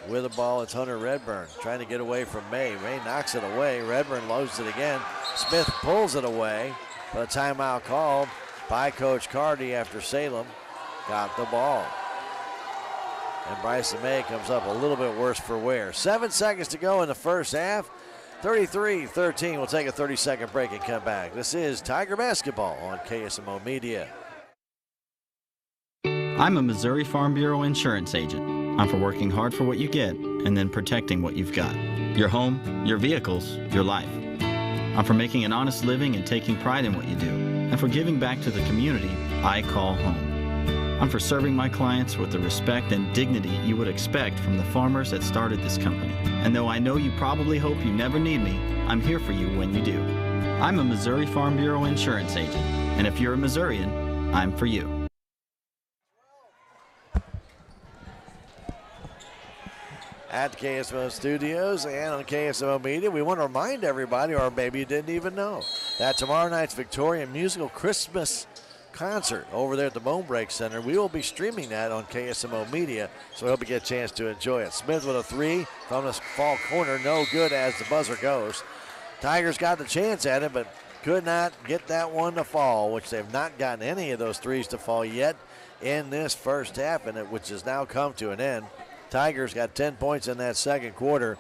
With the ball, it's Hunter Redburn trying to get away from May. May knocks it away. Redburn loads it again. Smith pulls it away. But a timeout called by Coach Carty after Salem got the ball. And Bryson May comes up a little bit worse for wear. 7 seconds to go in the first half. 33-13. We'll take a 30-second break and come back. This is Tiger Basketball on KSMO Media. I'm a Missouri Farm Bureau insurance agent. I'm for working hard for what you get and then protecting what you've got. Your home, your vehicles, your life. I'm for making an honest living and taking pride in what you do, and for giving back to the community I call home. I'm for serving my clients with the respect and dignity you would expect from the farmers that started this company. And though I know you probably hope you never need me, I'm here for you when you do. I'm a Missouri Farm Bureau insurance agent, and if you're a Missourian, I'm for you. At KSMO Studios and on KSMO Media, we want to remind everybody, or maybe you didn't even know, that tomorrow night's Victorian Musical Christmas concert over there at the Bone Break Center, we will be streaming that on KSMO Media, so we hope you get a chance to enjoy it. Smith with a 3 from the far corner, no good as the buzzer goes. Tigers got the chance at it, but could not get that one to fall, which they've not gotten any of those threes to fall yet in this first half, and which has now come to an end. Tigers got 10 points in that second quarter,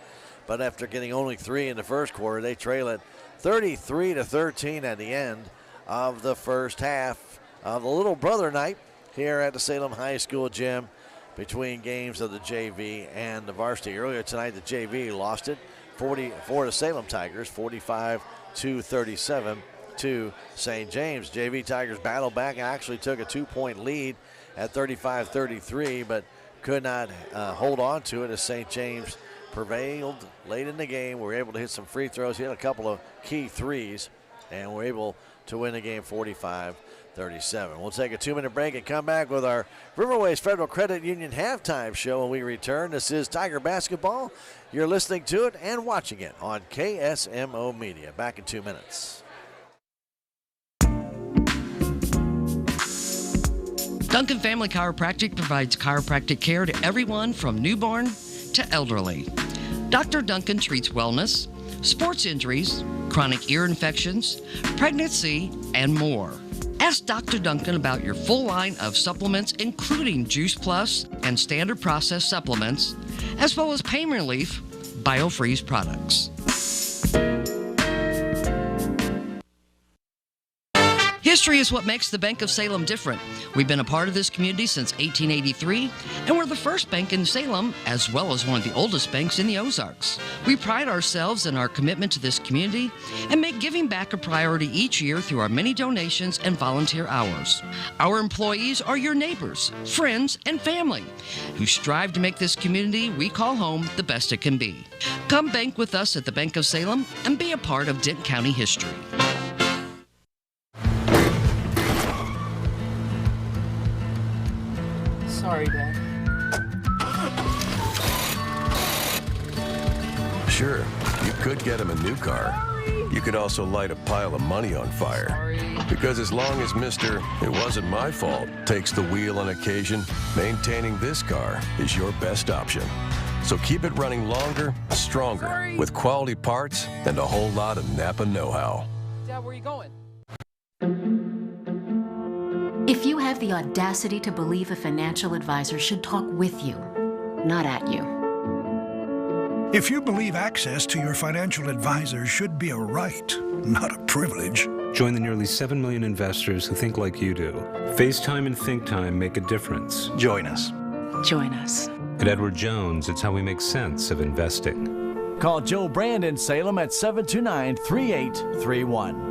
but after getting only 3 in the first quarter, they trail it 33-13 at the end of the first half of the Little Brother night here at the Salem High School gym between games of the JV and the varsity. Earlier tonight, the JV lost it 44 to Salem Tigers, 45-37 to St. James. JV Tigers battled back and actually took a 2-point lead at 35-33, but could not hold on to it as St. James prevailed late in the game. We were able to hit some free throws. He had a couple of key threes, and we're able to win the game 45-37. We'll take a 2-minute break and come back with our Riverways Federal Credit Union halftime show when we return. This is Tiger Basketball. You're listening to it and watching it on KSMO Media. Back in 2 minutes. Duncan Family Chiropractic provides chiropractic care to everyone from newborn to elderly. Dr. Duncan treats wellness, sports injuries, chronic ear infections, pregnancy, and more. Ask Dr. Duncan about your full line of supplements, including Juice Plus and standard processed supplements, as well as pain relief, BioFreeze products. History is what makes the Bank of Salem different. We've been a part of this community since 1883, and we're the first bank in Salem, as well as one of the oldest banks in the Ozarks. We pride ourselves in our commitment to this community and make giving back a priority each year through our many donations and volunteer hours. Our employees are your neighbors, friends, and family who strive to make this community we call home the best it can be. Come bank with us at the Bank of Salem and be a part of Dent County history. Sorry, Dad. Sure, you could get him a new car. You could also light a pile of money on fire. Because as long as Mr. It wasn't my fault takes the wheel on occasion, maintaining this car is your best option. So keep it running longer, stronger, with quality parts and a whole lot of Napa know-how. Dad, where are you going? If you have the audacity to believe a financial advisor should talk with you, not at you. If you believe access to your financial advisor should be a right, not a privilege. Join the nearly 7 million investors who think like you do. FaceTime and Think Time make a difference. Join us. Join us. At Edward Jones, it's how we make sense of investing. Call Joe Brand in Salem at 729-3831.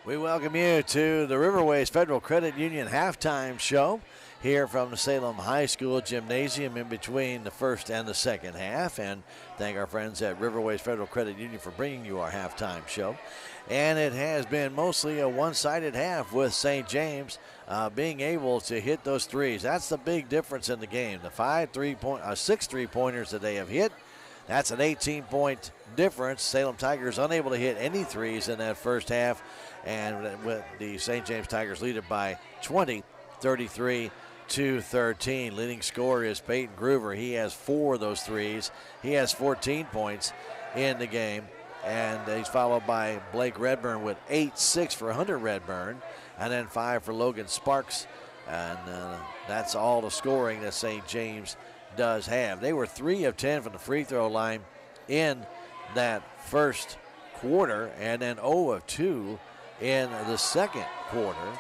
We welcome you to the Riverways Federal Credit Union halftime show here from the Salem High School Gymnasium in between the first and the second half. And thank our friends at Riverways Federal Credit Union for bringing you our halftime show. And it has been mostly a one-sided half with St. James being able to hit those threes. That's the big difference in the game. The 6 3-pointers that they have hit, that's an 18-point difference. Salem Tigers unable to hit any threes in that first half. And with the St. James Tigers lead it by 20, 33-13. Leading scorer is Peyton Groover. He has 4 of those threes. He has 14 points in the game. And he's followed by Blake Redburn with 8-6 for Hunter Redburn. And then 5 for Logan Sparks. And that's all the scoring that St. James does have. They were 3 of 10 from the free throw line in that first quarter. And then 0 of 2 in the second quarter,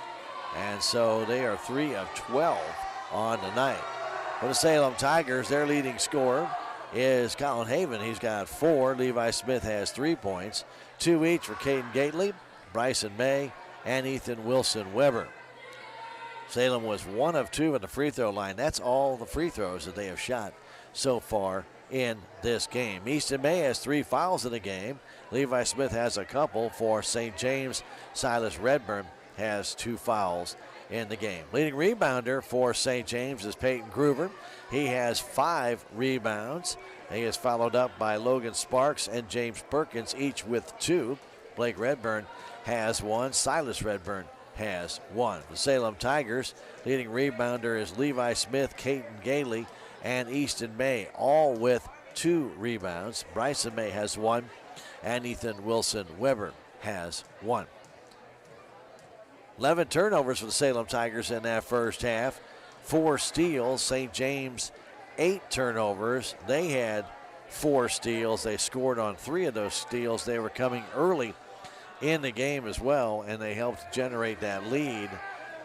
and so they are 3 of 12 on the night. For the Salem Tigers, their leading scorer is Colin Haven. He's got 4. Levi Smith has 3 points, 2 each for Caden Gately, Bryson May, and Ethan Wilson Weber. Salem was 1 of 2 in the free throw line. That's all the free throws that they have shot so far in this game. Easton May has 3 fouls in the game. Levi Smith has a couple for St. James. Silas Redburn has 2 fouls in the game. Leading rebounder for St. James is Peyton Groover. He has 5 rebounds. He is followed up by Logan Sparks and James Perkins, each with 2. Blake Redburn has 1. Silas Redburn has 1. The Salem Tigers leading rebounder is Levi Smith, Caden Gailey, and Easton May, all with 2 rebounds. Bryson May has 1, and Ethan Wilson Weber has 1. 11 turnovers for the Salem Tigers in that first half. 4 steals. St. James, 8 turnovers. They had 4 steals. They scored on 3 of those steals. They were coming early in the game as well, and they helped generate that lead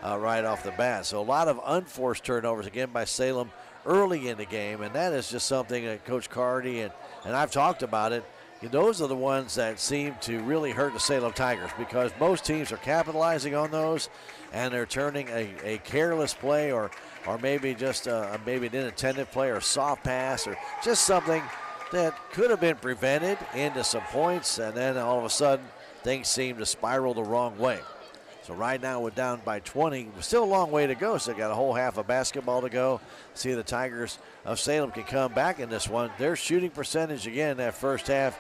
right off the bat. So a lot of unforced turnovers again by Salem early in the game, and that is just something that Coach Cardy and I've talked about it. Those are the ones that seem to really hurt the Salem Tigers, because most teams are capitalizing on those, and they're turning a careless play or maybe just maybe an inattentive play or a soft pass or just something that could have been prevented into some points, and then all of a sudden things seem to spiral the wrong way. So right now we're down by 20. Still a long way to go, so got a whole half of basketball to go. See if the Tigers of Salem can come back in this one. Their shooting percentage, again, that first half,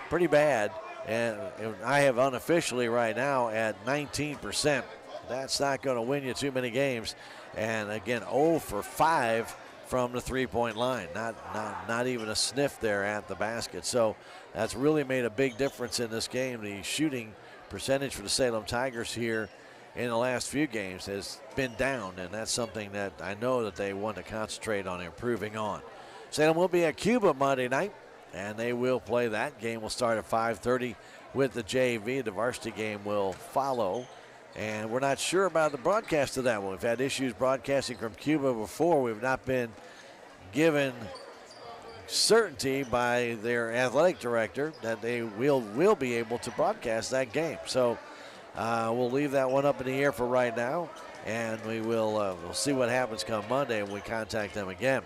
pretty bad. And I have unofficially right now at 19%. That's not going to win you too many games. And again, 0 for 5 from the three-point line. Not even a sniff there at the basket. So that's really made a big difference in this game. The shooting percentage for the Salem Tigers here in the last few games has been down, and that's something that I know that they want to concentrate on improving on. Salem will be at Cuba Monday night, and they will play that. Game will start at 5:30 with the JV. The varsity game will follow, and we're not sure about the broadcast of that one. We've had issues broadcasting from Cuba before. We've not been given certainty by their athletic director that they will be able to broadcast that game. So we'll leave that one up in the air for right now, and we'll see what happens come Monday when we contact them again.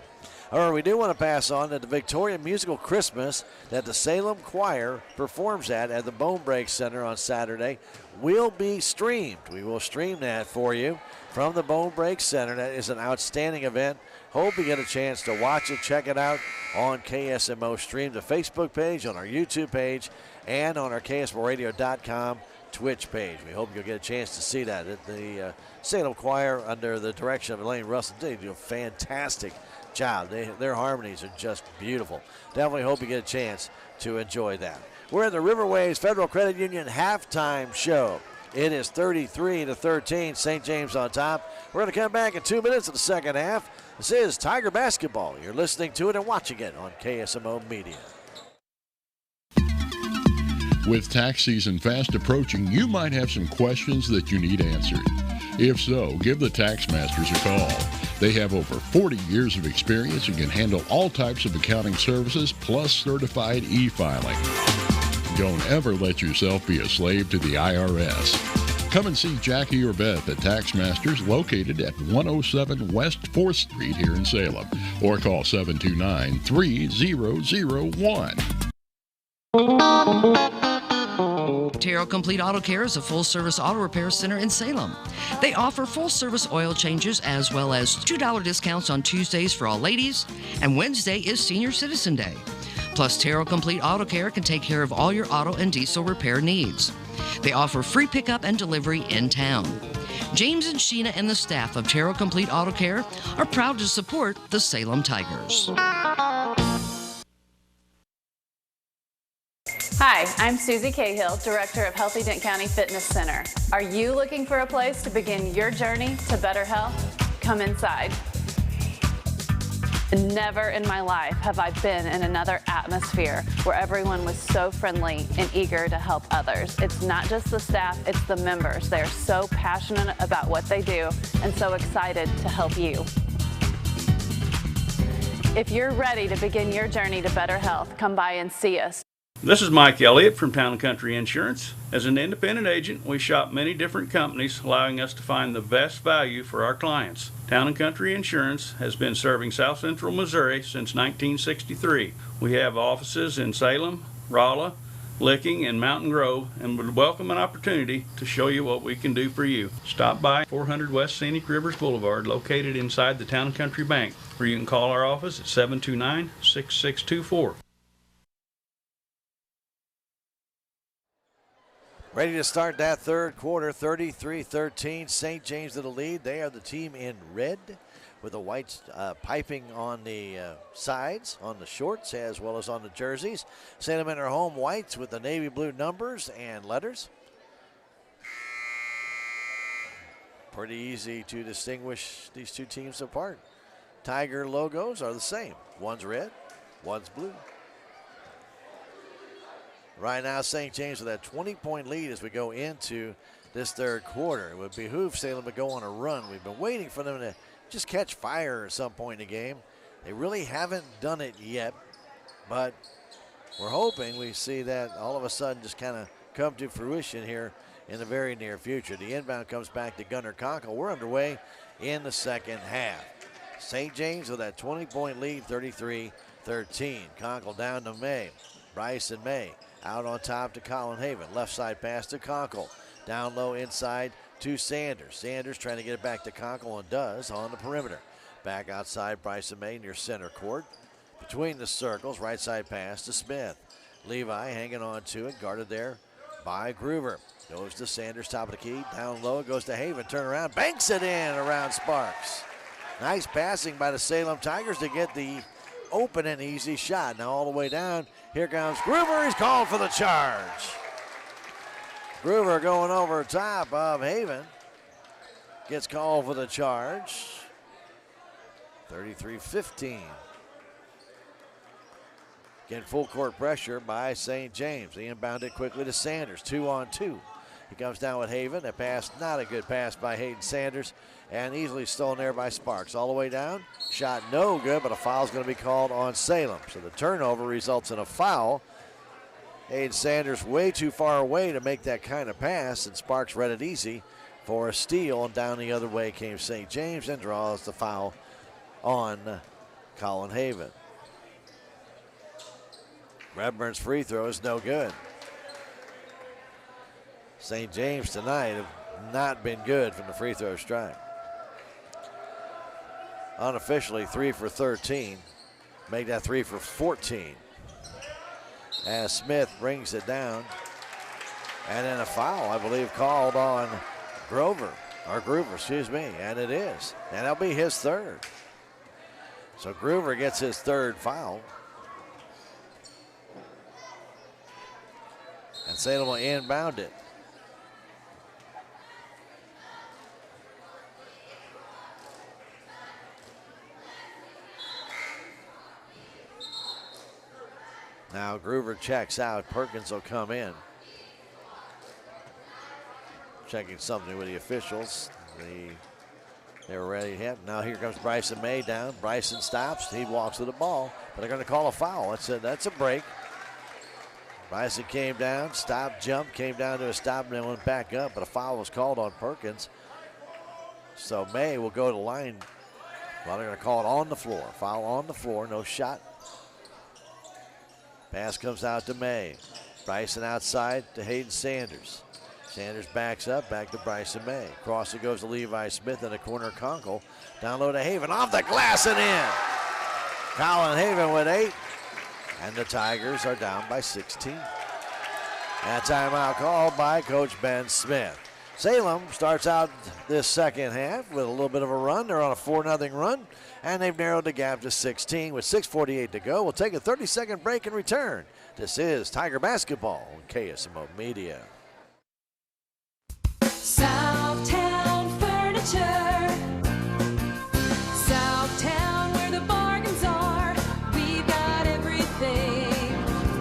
However, we do want to pass on that the Victoria Musical Christmas that the Salem Choir performs at the Bone Break Center on Saturday will be streamed. We will stream that for you from the Bone Break Center. That is an outstanding event. Hope you get a chance to watch it, check it out on KSMO Stream, the Facebook page, on our YouTube page, and on our KSMORadio.com Twitch page. We hope you'll get a chance to see that. The Salem Choir, under the direction of Elaine Russell, they do a fantastic job. Their harmonies are just beautiful. Definitely hope you get a chance to enjoy that. We're in the Riverways Federal Credit Union halftime show. It is 33-13, St. James on top. We're going to come back in 2 minutes of the second half. This is Tiger Basketball. You're listening to it and watching it on KSMO Media. With tax season fast approaching, you might have some questions that you need answered. If so, give the Tax Masters a call. They have over 40 years of experience and can handle all types of accounting services plus certified e-filing. Don't ever let yourself be a slave to the IRS. Come and see Jackie or Beth at Tax Masters, located at 107 West 4th Street here in Salem, or call 729-3001. Terrell Complete Auto Care is a full-service auto repair center in Salem. They offer full-service oil changes as well as $2 discounts on Tuesdays for all ladies, and Wednesday is Senior Citizen Day. Plus, Terrell Complete Auto Care can take care of all your auto and diesel repair needs. They offer free pickup and delivery in town. James and Sheena and the staff of Terrell Complete Auto Care are proud to support the Salem Tigers. Hi, I'm Susie Cahill, Director of Healthy Dent County Fitness Center. Are you looking for a place to begin your journey to better health? Come inside. Never in my life have I been in another atmosphere where everyone was so friendly and eager to help others. It's not just the staff, it's the members. They're so passionate about what they do and so excited to help you. If you're ready to begin your journey to better health, come by and see us. This is Mike Elliott from Town & Country Insurance. As an independent agent, we shop many different companies, allowing us to find the best value for our clients. Town & Country Insurance has been serving South Central Missouri since 1963. We have offices in Salem, Rolla, Licking, and Mountain Grove, and would welcome an opportunity to show you what we can do for you. Stop by 400 West Scenic Rivers Boulevard, located inside the Town & Country Bank, or you can call our office at 729-6624. Ready to start that third quarter, 33-13. St. James to the lead. They are the team in red with the white piping on the sides, on the shorts, as well as on the jerseys. Salem in their home whites with the navy blue numbers and letters. Pretty easy to distinguish these two teams apart. Tiger logos are the same. One's red, one's blue. Right now, St. James with that 20-point lead as we go into this third quarter. It would behoove Salem to go on a run. We've been waiting for them to just catch fire at some point in the game. They really haven't done it yet, but we're hoping we see that all of a sudden just kind of come to fruition here in the very near future. The inbound comes back to Gunnar Conkle. We're underway in the second half. St. James with that 20-point lead, 33-13. Conkle down to May. Bryson May out on top to Colin Haven. Left side pass to Conkle. Down low inside to Sanders. Sanders trying to get it back to Conkle and does on the perimeter. Back outside Bryson May near center court. Between the circles, right side pass to Smith. Levi hanging on to it, guarded there by Groover. Goes to Sanders, top of the key. Down low, goes to Haven. Turn around, banks it in around Sparks. Nice passing by the Salem Tigers to get the open and easy shot. Now all the way down. Here comes Groover. He's called for the charge. Groover going over top of Haven. gets called for the charge. 33-15. Again, full court pressure by St. James. They inbound it quickly to Sanders. 2-on-2. He comes down with Haven. A pass, not a good pass by Hayden Sanders, and easily stolen there by Sparks. All the way down. Shot no good, but a foul is going to be called on Salem. So the turnover results in a foul. Hayden Sanders way too far away to make that kind of pass, and Sparks read it easy for a steal, and down the other way came St. James and draws the foul on Colin Haven. Redburn's free throw is no good. St. James tonight have not been good from the free throw stripe. Unofficially 3 for 13. Make that 3 for 14. As Smith brings it down. And then a foul, I believe, called on Groover, and it is. And that'll be his third. So Groover gets his third foul. And Salem will inbound it. Now Groover checks out. Perkins will come in. Checking something with the officials. They were ready to hit. Now here comes Bryson May down. Bryson stops. He walks to the ball, but they're going to call a foul. That's a break. Bryson came down, stopped, jumped, came down to a stop, and then went back up, but a foul was called on Perkins. So May will go to the line. Well, they're going to call it on the floor. Foul on the floor, no shot. Pass comes out to May. Bryson outside to Hayden Sanders. Sanders backs up, back to Bryson May. Cross it goes to Levi Smith in the corner. Conkle down low to Haven, off the glass and in. Colin Haven with 8, and the Tigers are down by 16. And a timeout called by Coach Ben Smith. Salem starts out this second half with a little bit of a run. They're on a 4-0 run, and they've narrowed the gap to 16 with 6:48 to go. We'll take a 30-second break and return. This is Tiger Basketball on KSMO Media. Southtown Furniture. Southtown, where the bargains are. We've got everything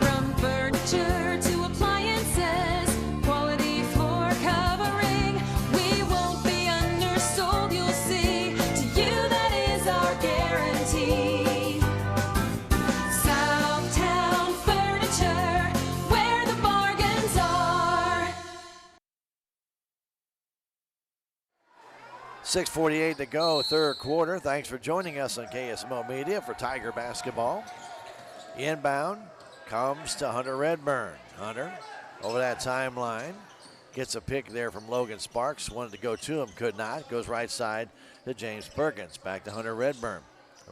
from furniture to appliances. Quality floor covering. We won't be undersold, you'll see. To you, that is our guarantee. Southtown Furniture, where the bargains are. 6:48 to go, third quarter. Thanks for joining us on KSMO Media for Tiger Basketball. Inbound comes to Hunter Redburn. Hunter over that timeline. Gets a pick there from Logan Sparks. Wanted to go to him, could not. Goes right side to James Perkins. Back to Hunter Redburn.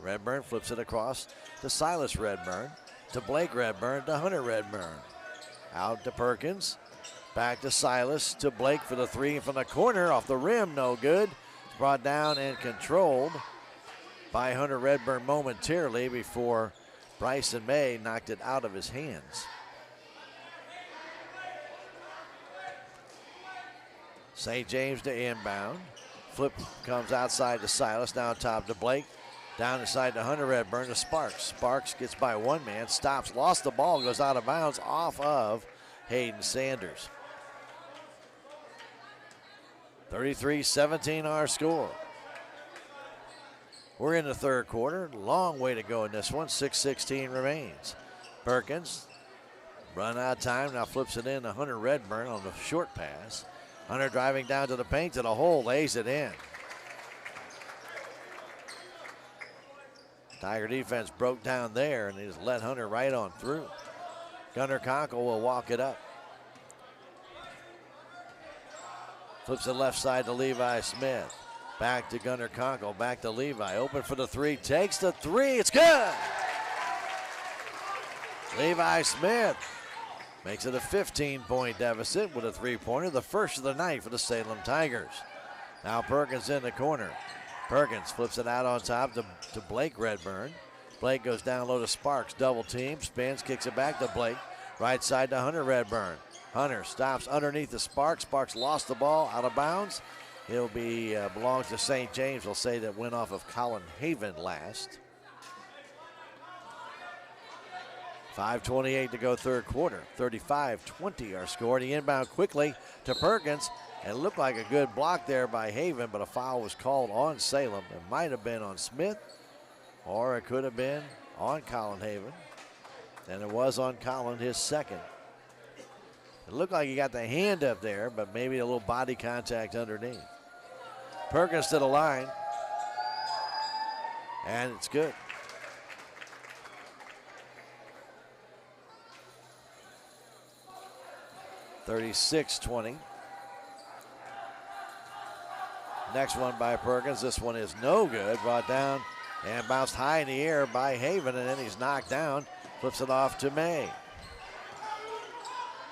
Redburn flips it across to Silas Redburn. To Blake Redburn to Hunter Redburn. Out to Perkins. Back to Silas to Blake for the three from the corner. Off the rim, no good. Brought down and controlled by Hunter Redburn momentarily before Bryson May knocked it out of his hands. St. James to inbound. Flip comes outside to Silas, down top to Blake. Down inside to Hunter Redburn to Sparks. Sparks gets by one man, stops, lost the ball, goes out of bounds off of Hayden Sanders. 33-17 our score. We're in the third quarter. Long way to go in this one. 6:16 remains. Perkins run out of time. Now flips it in to Hunter Redburn on the short pass. Hunter driving down to the paint to the hole. Lays it in. Tiger defense broke down there and they just let Hunter right on through. Gunnar Conkle will walk it up. Flips it left side to Levi Smith. Back to Gunnar Conkle, back to Levi. Open for the three, takes the three, it's good! Levi Smith makes it a 15-point deficit with a three-pointer, the first of the night for the Salem Tigers. Now Perkins in the corner. Perkins flips it out on top to Blake Redburn. Blake goes down low to Sparks, double team, spins, kicks it back to Blake. Right side to Hunter Redburn. Hunter stops underneath the Sparks. Sparks lost the ball, out of bounds. He'll be belongs to St. James. We'll say that went off of Colin Haven last. 5:28 to go third quarter. 35-20 our score. The inbound quickly to Perkins. And it looked like a good block there by Haven, but a foul was called on Salem. It might have been on Smith, or it could have been on Colin Haven. And it was on Colin, his second. It looked like he got the hand up there, but maybe a little body contact underneath. Perkins to the line. And it's good. (36-20). Next one by Perkins. This one is no good. Brought down and bounced high in the air by Haven, and then he's knocked down. Flips it off to May.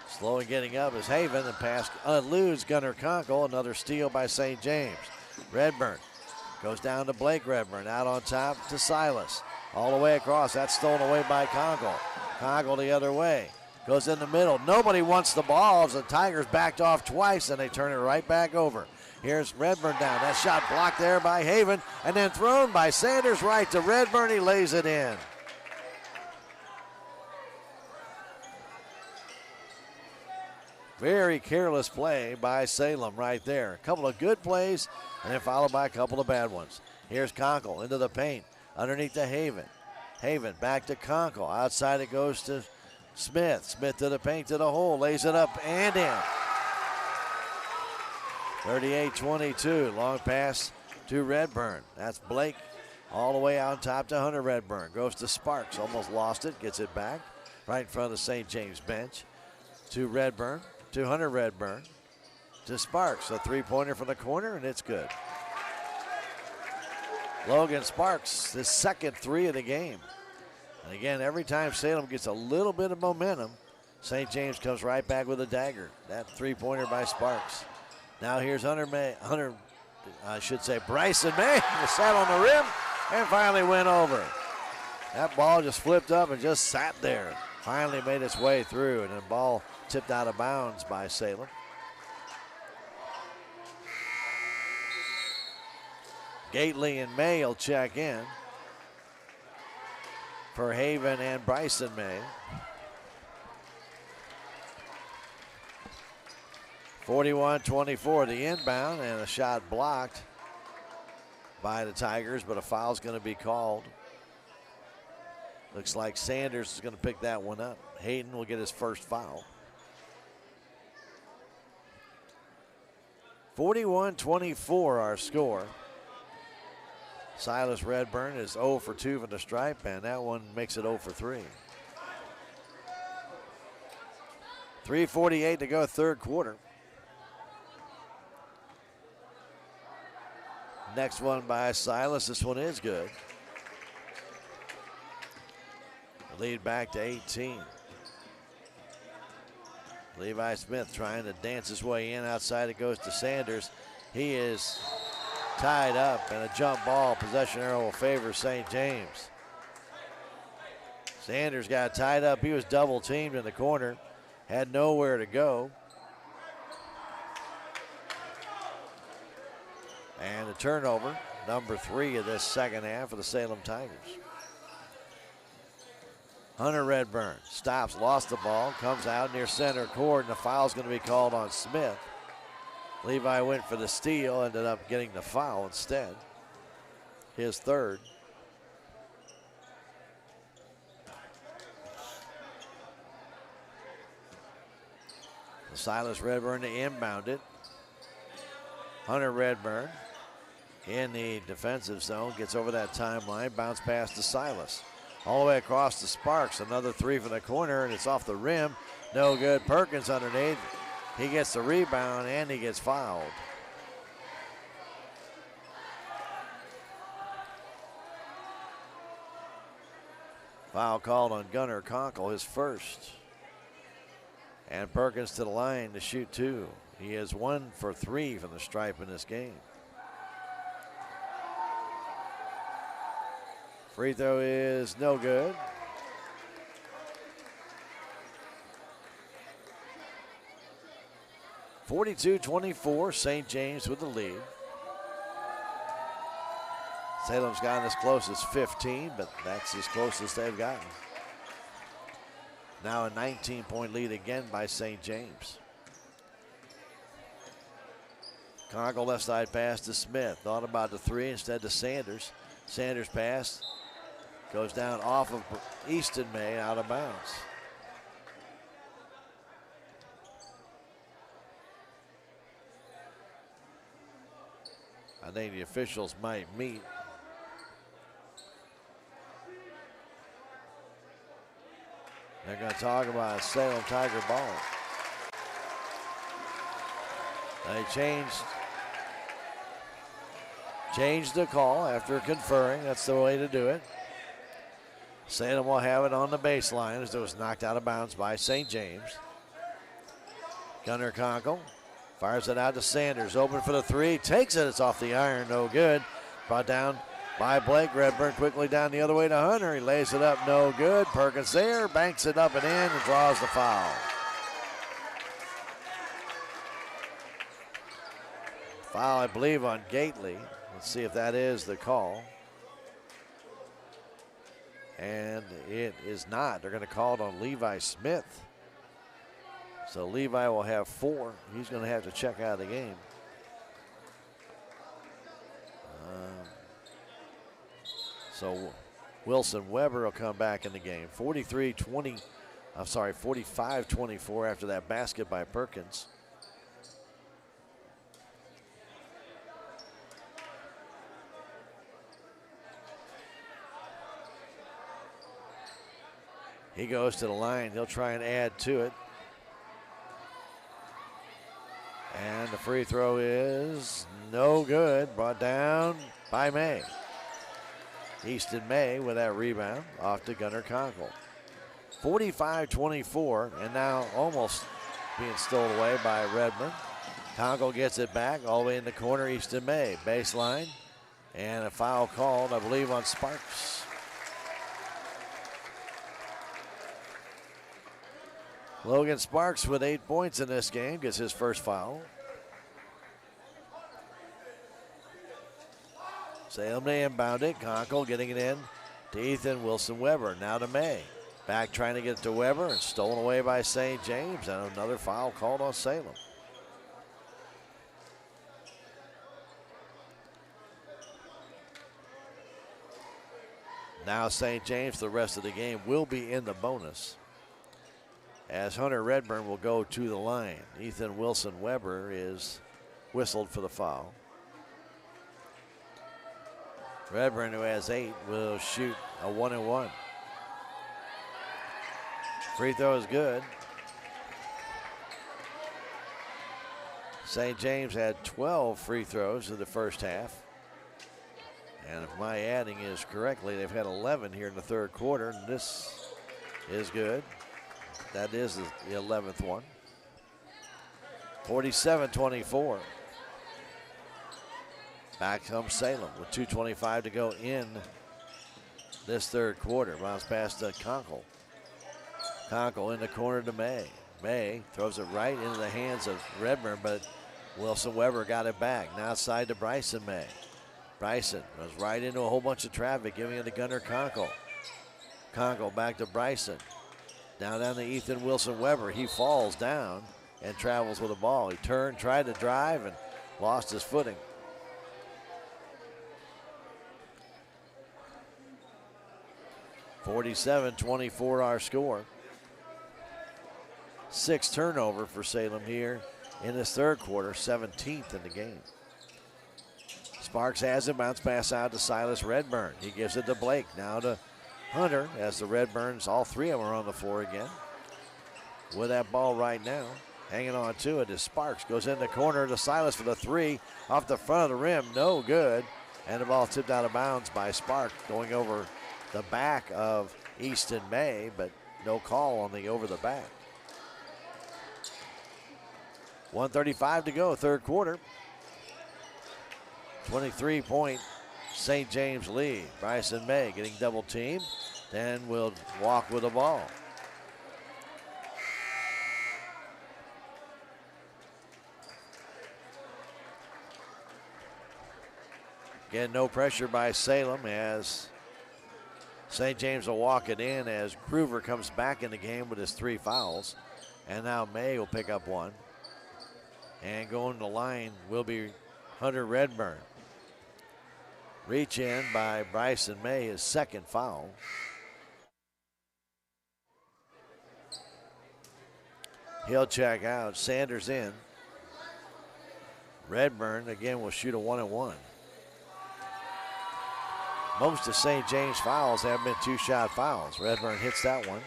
Slow in getting up is Haven, and pass eludes Gunnar Conkle. Another steal by St. James. Redburn goes down to Blake Redburn. Out on top to Silas. All the way across. That's stolen away by Conkle. Conkle the other way. Goes in the middle. Nobody wants the ball as the Tigers backed off twice, and they turn it right back over. Here's Redburn down. That shot blocked there by Haven, and then thrown by Sanders right to Redburn. He lays it in. Very careless play by Salem right there. A couple of good plays, and then followed by a couple of bad ones. Here's Conkle into the paint, underneath to Haven. Haven back to Conkle. Outside it goes to Smith. Smith to the paint, to the hole, lays it up and in. 38-22, long pass to Redburn. That's Blake all the way out top to Hunter Redburn. Goes to Sparks, almost lost it, gets it back right in front of the St. James bench. To Redburn, to Hunter Redburn, to Sparks. A three-pointer from the corner, and it's good. Logan Sparks, his second three of the game. And again, every time Salem gets a little bit of momentum, St. James comes right back with a dagger. That three-pointer by Sparks. Now here's Bryson May. He sat on the rim and finally went over. That ball just flipped up and just sat there. Finally made its way through, and the ball tipped out of bounds by Salem. Gately and May will check in for Haven and Bryson May. 41-24, the inbound, and a shot blocked by the Tigers, but a foul's going to be called. Looks like Sanders is going to pick that one up. Hayden will get his first foul. 41-24 our score. Silas Redburn is 0 for 2 from the stripe, and that one makes it 0 for 3. 3:48 to go, third quarter. Next one by Silas. This one is good. The lead back to 18. Levi Smith trying to dance his way in. Outside it goes to Sanders. He is tied up, and a jump ball. Possession arrow will favor St. James. Sanders got tied up. He was double teamed in the corner. Had nowhere to go. And a turnover, number 3 of this second half for the Salem Tigers. Hunter Redburn stops, lost the ball, comes out near center court, and the foul's going to be called on Smith. Levi went for the steal, ended up getting the foul instead. His third. Silas Redburn to inbound it. Hunter Redburn in the defensive zone, gets over that timeline, bounce pass to Silas. All the way across to Sparks, another three from the corner, and it's off the rim. No good. Perkins underneath. He gets the rebound, and he gets fouled. Foul called on Gunnar Conkle, his first. And Perkins to the line to shoot 2. He is 1 for 3 from the stripe in this game. Free throw is no good. 42-24, St. James with the lead. Salem's gotten as close as 15, but that's as close as they've gotten. Now a 19-point lead again by St. James. Conkle left side pass to Smith. Thought about the three, instead to Sanders. Sanders pass goes down off of Easton May, out of bounds. I think the officials might meet. They're going to talk about a Salem Tiger ball. They changed the call after conferring. That's the way to do it. Salem will have it on the baseline as it was knocked out of bounds by St. James. Gunnar Conkle fires it out to Sanders. Open for the three. Takes it. It's off the iron. No good. Brought down by Blake. Redburn quickly down the other way to Hunter. He lays it up. No good. Perkins there. Banks it up and in and draws the foul. Foul, I believe, on Gately. Let's see if that is the call. And it is not. They're going to call it on Levi Smith. So Levi will have 4. He's going to have to check out of the game. So Wilson Weber will come back in the game. 45-24 after that basket by Perkins. He goes to the line. He'll try and add to it. And the free throw is no good. Brought down by May. Easton May with that rebound off to Gunnar Conkle. 45-24, and now almost being stolen away by Redmond. Conkle gets it back all the way in the corner. Easton May, baseline, and a foul called, I believe, on Sparks. Logan Sparks with 8 points in this game gets his first foul. Salem to inbound it. Conkle getting it in to Ethan Wilson Weber. Now to May. Back trying to get it to Weber and stolen away by St. James. And another foul called on Salem. Now St. James, the rest of the game, will be in the bonus, as Hunter Redburn will go to the line. Ethan Wilson Weber is whistled for the foul. Redburn, who has 8, will shoot a 1-and-1. Free throw is good. St. James had 12 free throws in the first half. And if my adding is correctly, they've had 11 here in the third quarter. And this is good. That is the 11th one. 47-24. Back comes Salem with 2:25 to go in this third quarter. Bounce pass to Conkle. Conkle in the corner to May. May throws it right into the hands of Redburn, but Wilson Weber got it back. Now outside to Bryson May. Bryson goes right into a whole bunch of traffic, giving it to Gunnar Conkle. Conkle back to Bryson. Now down to Ethan Wilson Weber. He falls down and travels with the ball. He turned, tried to drive, and lost his footing. (47-24) our score. 6th turnover for Salem here in this third quarter, 17th in the game. Sparks has it, bounce pass out to Silas Redburn. He gives it to Blake, now to Hunter, as the Redburns, all 3 of them are on the floor again. With that ball right now, hanging on to it is Sparks. Goes in the corner to Silas for the 3, off the front of the rim, no good. And the ball tipped out of bounds by Sparks, going over the back of Easton May, but no call on the over the back. 1:35 to go, third quarter. 23-point St. James lead. Bryson May getting double teamed, then will walk with the ball. Again, no pressure by Salem as St. James will walk it in as Groover comes back in the game with his 3 fouls. And now May will pick up 1. And going to the line will be Hunter Redburn. Reach in by Bryson May, his 2nd foul. He'll check out. Sanders in. Redburn again will shoot a 1-and-1. Most of St. James' fouls have been 2-shot fouls. Redburn hits that one.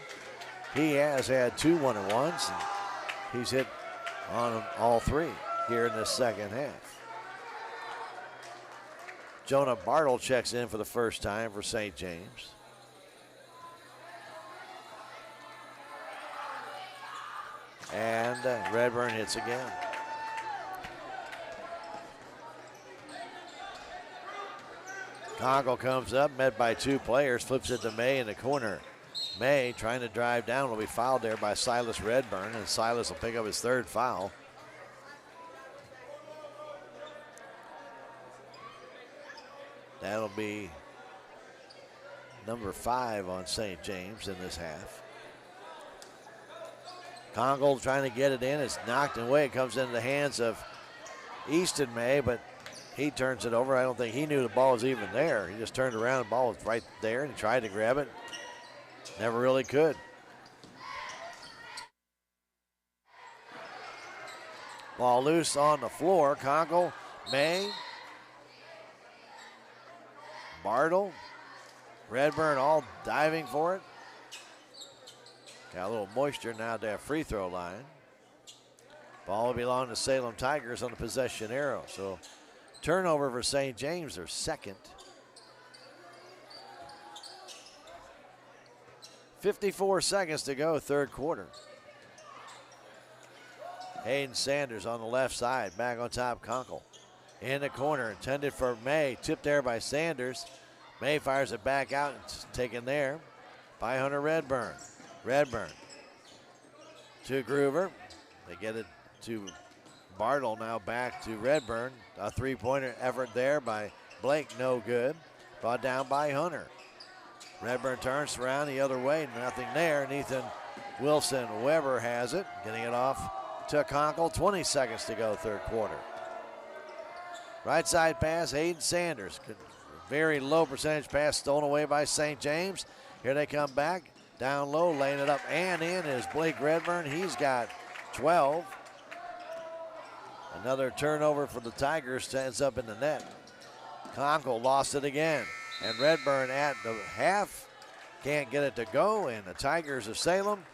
He has had 2 1-and-1s, and he's hit on all 3 here in the second half. Jonah Bartle checks in for the first time for St. James. And Redburn hits again. Conkle comes up, met by 2 players, flips it to May in the corner. May trying to drive down will be fouled there by Silas Redburn, and Silas will pick up his 3rd foul. That'll be number 5 on St. James in this half. Conkle trying to get it in. It's knocked away. It comes into the hands of Easton May, but he turns it over. I don't think he knew the ball was even there. He just turned around. The ball was right there, and he tried to grab it. Never really could. Ball loose on the floor. Conkle, May, Bartle, Redburn all diving for it. Got a little moisture now at that free throw line. Ball will belong to Salem Tigers on the possession arrow. So turnover for St. James, their 2nd. 54 seconds to go, 3rd quarter. Hayden Sanders on the left side, back on top, Conkle. In the corner, intended for May, tipped there by Sanders. May fires it back out, and it's taken there by Hunter Redburn. Redburn to Groover. They get it to Bartle, now back to Redburn. A 3-pointer effort there by Blake, no good. Brought down by Hunter. Redburn turns around the other way, nothing there. And Ethan Wilson Weber has it, getting it off to Conkle. 20 seconds to go, 3rd quarter. Right side pass, Hayden Sanders. Very low percentage pass stolen away by St. James. Here they come back. Down low, laying it up and in is Blake Redburn. He's got 12. Another turnover for the Tigers, stands up in the net. Conkle lost it again. And Redburn at the half can't get it to go. And the Tigers of Salem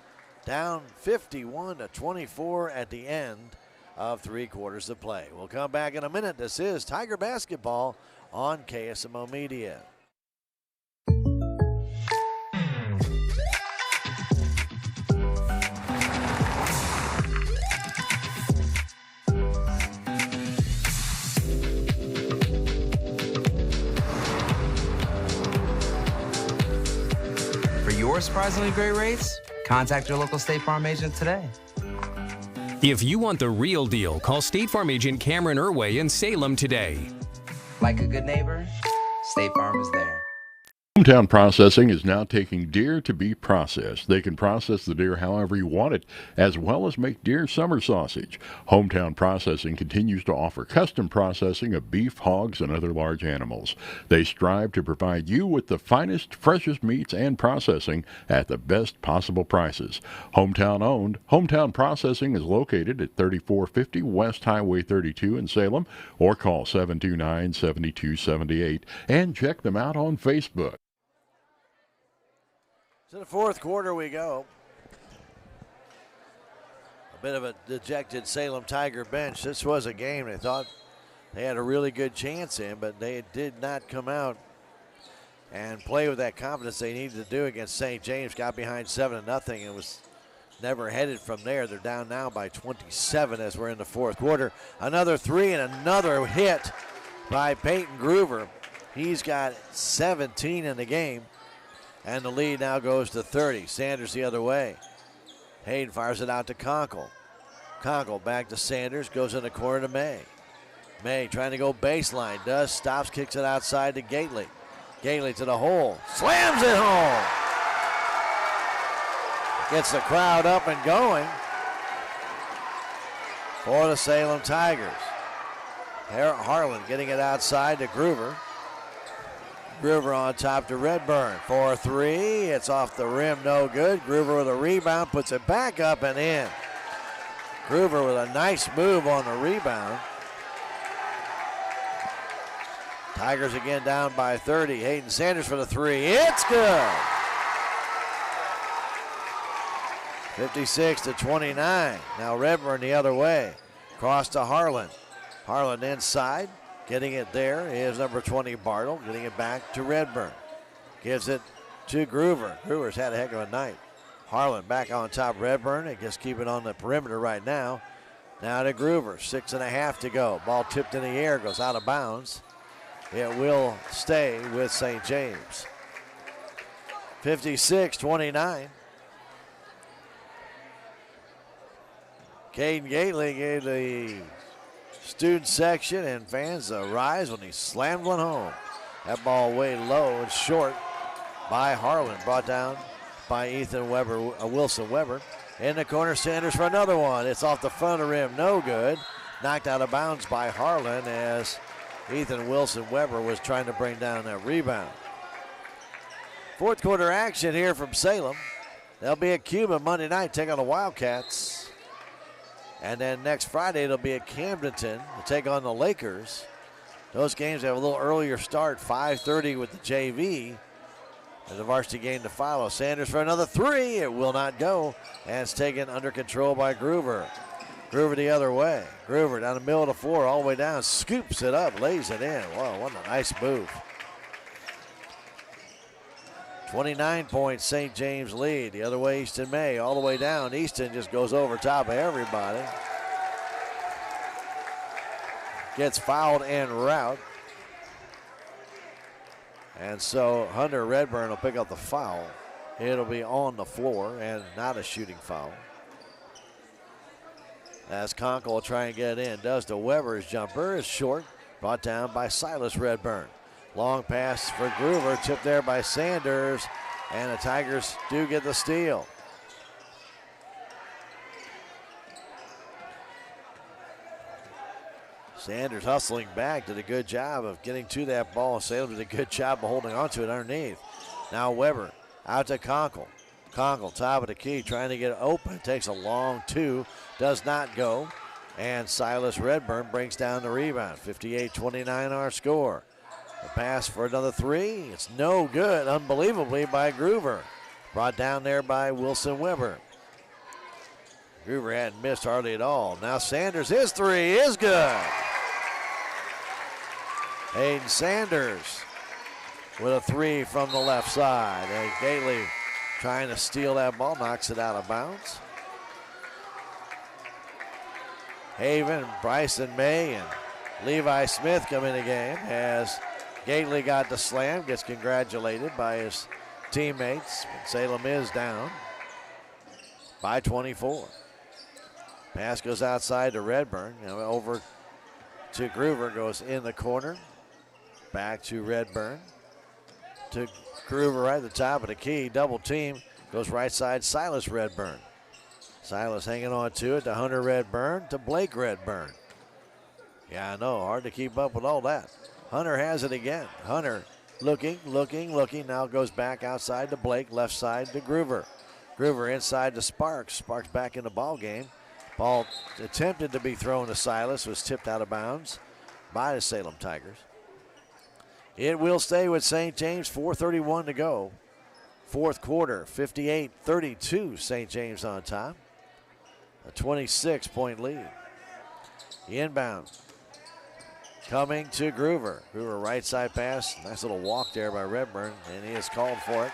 down 51-24 at the end of 3 quarters of play. We'll come back in a minute. This is Tiger Basketball on KSMO Media. For your surprisingly great rates, contact your local State Farm agent today. If you want the real deal, call State Farm agent Cameron Irway in Salem today. Like a good neighbor, State Farm is there. Hometown Processing is now taking deer to be processed. They can process the deer however you want it, as well as make deer summer sausage. Hometown Processing continues to offer custom processing of beef, hogs, and other large animals. They strive to provide you with the finest, freshest meats and processing at the best possible prices. Hometown owned, Hometown Processing is located at 3450 West Highway 32 in Salem, or call 729-7278 and check them out on Facebook. To the 4th quarter we go. A bit of a dejected Salem Tiger bench. This was a game they thought they had a really good chance in, but they did not come out and play with that confidence they needed to do against St. James. Got behind 7-0 and was never headed from there. They're down now by 27 as we're in the 4th quarter. Another 3 and another hit by Peyton Groover. He's got 17 in the game. And the lead now goes to 30. Sanders the other way. Hayden fires it out to Conkle. Conkle back to Sanders, goes in the corner to May. May trying to go baseline. Does. Stops, kicks it outside to Gately. Gately to the hole. Slams it home. Gets the crowd up and going for the Salem Tigers. Harlan getting it outside to Groover. Groover on top to Redburn for 3. It's off the rim, no good. Groover with a rebound, puts it back up and in. Groover with a nice move on the rebound. Tigers again down by 30. Hayden Sanders for the 3. It's good. 56-29. Now Redburn the other way. Cross to Harlan. Harlan inside. Getting it there is number 20 Bartle. Getting it back to Redburn. Gives it to Groover. Groover's had a heck of a night. Harlan back on top of Redburn. And just keep it on the perimeter right now. Now to Groover. 6.5 to go. Ball tipped in the air. Goes out of bounds. It will stay with St. James. 56-29. Caden Gately gave the student section and fans a rise when he slammed one home. That ball way low and short by Harlan. Brought down by Wilson Weber. In the corner, Sanders for another one. It's off the front of the rim, no good. Knocked out of bounds by Harlan as Ethan Wilson Weber was trying to bring down that rebound. Fourth quarter action here from Salem. They'll be at Cuba Monday night, take on the Wildcats. And then next Friday, it'll be at Camdenton to take on the Lakers. Those games have a little earlier start, 5:30 with the JV. And the varsity game to follow. Sanders for another 3. It will not go. And it's taken under control by Groover. Groover the other way. Groover down the middle of the floor, all the way down, scoops it up, lays it in. Wow, what a nice move. 29-point St. James lead. The other way, Easton May, all the way down. Easton just goes over top of everybody. Gets fouled en route. And so Hunter Redburn will pick up the foul. It'll be on the floor and not a shooting foul. As Conkle will try and get in. Does to Weber. His jumper is short. Brought down by Silas Redburn. Long pass for Groover. Tipped there by Sanders. And the Tigers do get the steal. Sanders hustling back. Did a good job of getting to that ball. Salem did a good job of holding onto it underneath. Now Weber out to Conkle. Conkle, top of the key, trying to get it open. Takes a long 2. Does not go. And Silas Redburn brings down the rebound. 58-29 our score. The pass for another 3. It's no good, unbelievably, by Groover. Brought down there by Wilson Weber. Groover hadn't missed hardly at all. Now Sanders, his 3 is good. Hayden Sanders with a 3 from the left side. And Gately trying to steal that ball, knocks it out of bounds. Haven, Bryson May, and Levi Smith come in the game as Gately got the slam, gets congratulated by his teammates. Salem is down by 24. Pass goes outside to Redburn. Over to Groover, goes in the corner. Back to Redburn. To Groover right at the top of the key. Double team. Goes right side, Silas Redburn. Silas hanging on to it to Hunter Redburn to Blake Redburn. Yeah, I know. Hard to keep up with all that. Hunter has it again. Hunter looking. Now goes back outside to Blake. Left side to Groover. Groover inside to Sparks. Sparks back in the ball game. Ball attempted to be thrown to Silas. Was tipped out of bounds by the Salem Tigers. It will stay with St. James. 4:31 to go. Fourth quarter, 58-32. St. James on top. A 26-point lead. The inbound coming to Groover. Groover right side pass. Nice little walk there by Redburn, and he is called for it.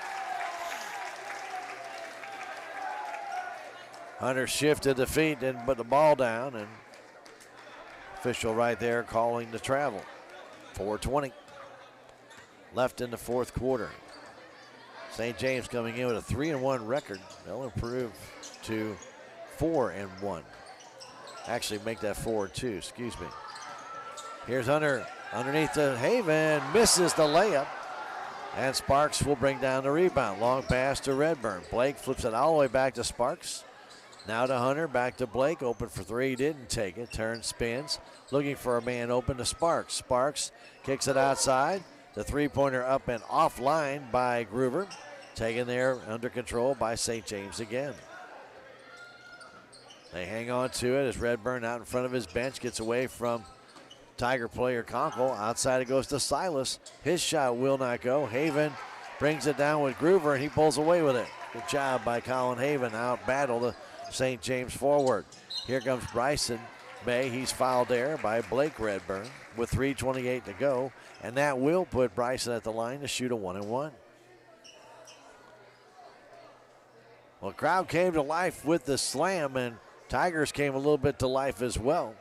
Hunter shifted the feet, didn't put the ball down, and official right there calling the travel. 4:20 left in the fourth quarter. St. James coming in with a 3-1 record. They'll improve to 4-1. Actually make that 4-2, excuse me. Here's Hunter underneath to Haven, misses the layup. And Sparks will bring down the rebound. Long pass to Redburn. Blake flips it all the way back to Sparks. Now to Hunter, back to Blake. Open for three, didn't take it. Turns, spins, looking for a man open to Sparks. Sparks kicks it outside. The three-pointer up and offline by Groover. Taken there under control by St. James again. They hang on to it as Redburn out in front of his bench gets away from Tiger player Conkle. Outside it goes to Silas. His shot will not go. Haven brings it down with Groover, and he pulls away with it. Good job by Colin Haven. Out battle the St. James forward. Here comes Bryson May. He's fouled there by Blake Redburn with 3:28 to go, and that will put Bryson at the line to shoot a 1-and-1. Well, crowd came to life with the slam, and Tigers came a little bit to life as well.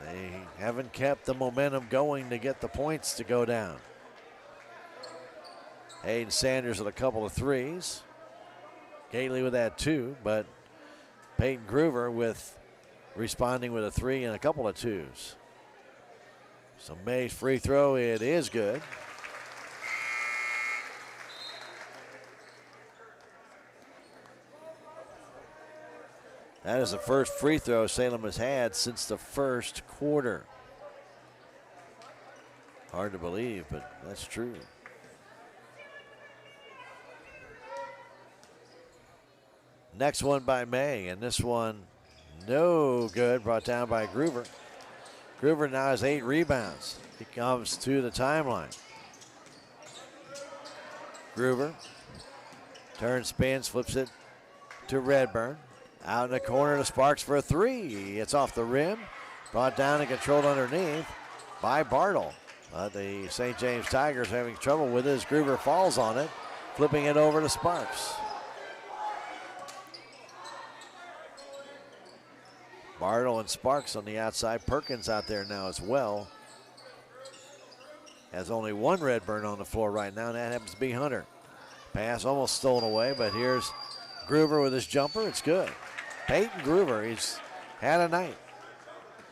They haven't kept the momentum going to get the points to go down. Hayden Sanders with a couple of threes. Gately with that two, but Peyton Groover with responding with a three and a couple of twos. So May's free throw, it is good. That is the first free throw Salem has had since the first quarter. Hard to believe, but that's true. Next one by May, and this one no good, brought down by Groover. Groover now has 8 rebounds. He comes to the timeline. Groover turns, spins, flips it to Redburn. Out in the corner to Sparks for a three. It's off the rim. Brought down and controlled underneath by Bartle. The St. James Tigers having trouble with it as Groover falls on it, flipping it over to Sparks. Bartle and Sparks on the outside. Perkins out there now as well. Has only one Redburn on the floor right now, and that happens to be Hunter. Pass almost stolen away, but here's Groover with his jumper. It's good. Peyton Groover, he's had a night.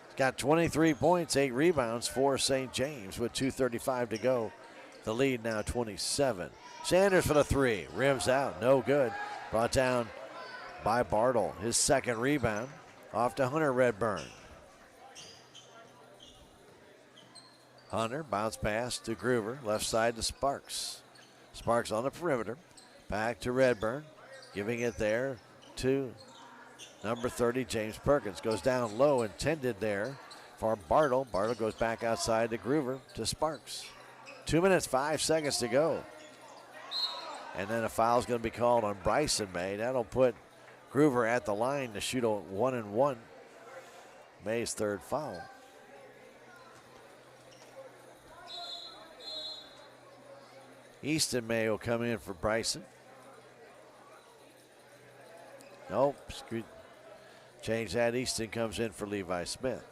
He's got 23 points, 8 rebounds for St. James with 2:35 to go. The lead now 27. Sanders for the three. Rims out, no good. Brought down by Bartle. His second rebound. Off to Hunter Redburn. Hunter, bounce pass to Groover. Left side to Sparks. Sparks on the perimeter. Back to Redburn. Giving it there to number 30, James Perkins. Goes down low, intended there for Bartle. Bartle goes back outside to Groover to Sparks. 2 minutes, 5 seconds to go. And then a foul's going to be called on Bryson May. That'll put Groover at the line to shoot a 1-and-1. May's third foul. Easton May will come in for Bryson. Nope. Change that. Easton comes in for Levi Smith.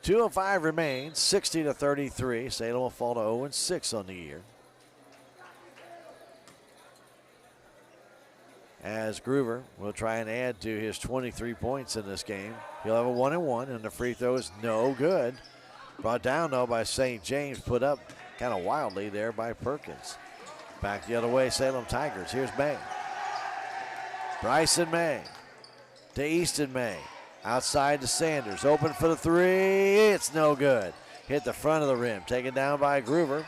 2:05 remains. 60-33. Salem will fall to 0-6 on the year. As Groover will try and add to his 23 points in this game. He'll have a 1-and-1, and the free throw is no good. Brought down, though, by St. James. Put up kind of wildly there by Perkins. Back the other way, Salem Tigers. Here's May. Bryson May to Easton May. Outside to Sanders. Open for the three. It's no good. Hit the front of the rim. Taken down by Groover.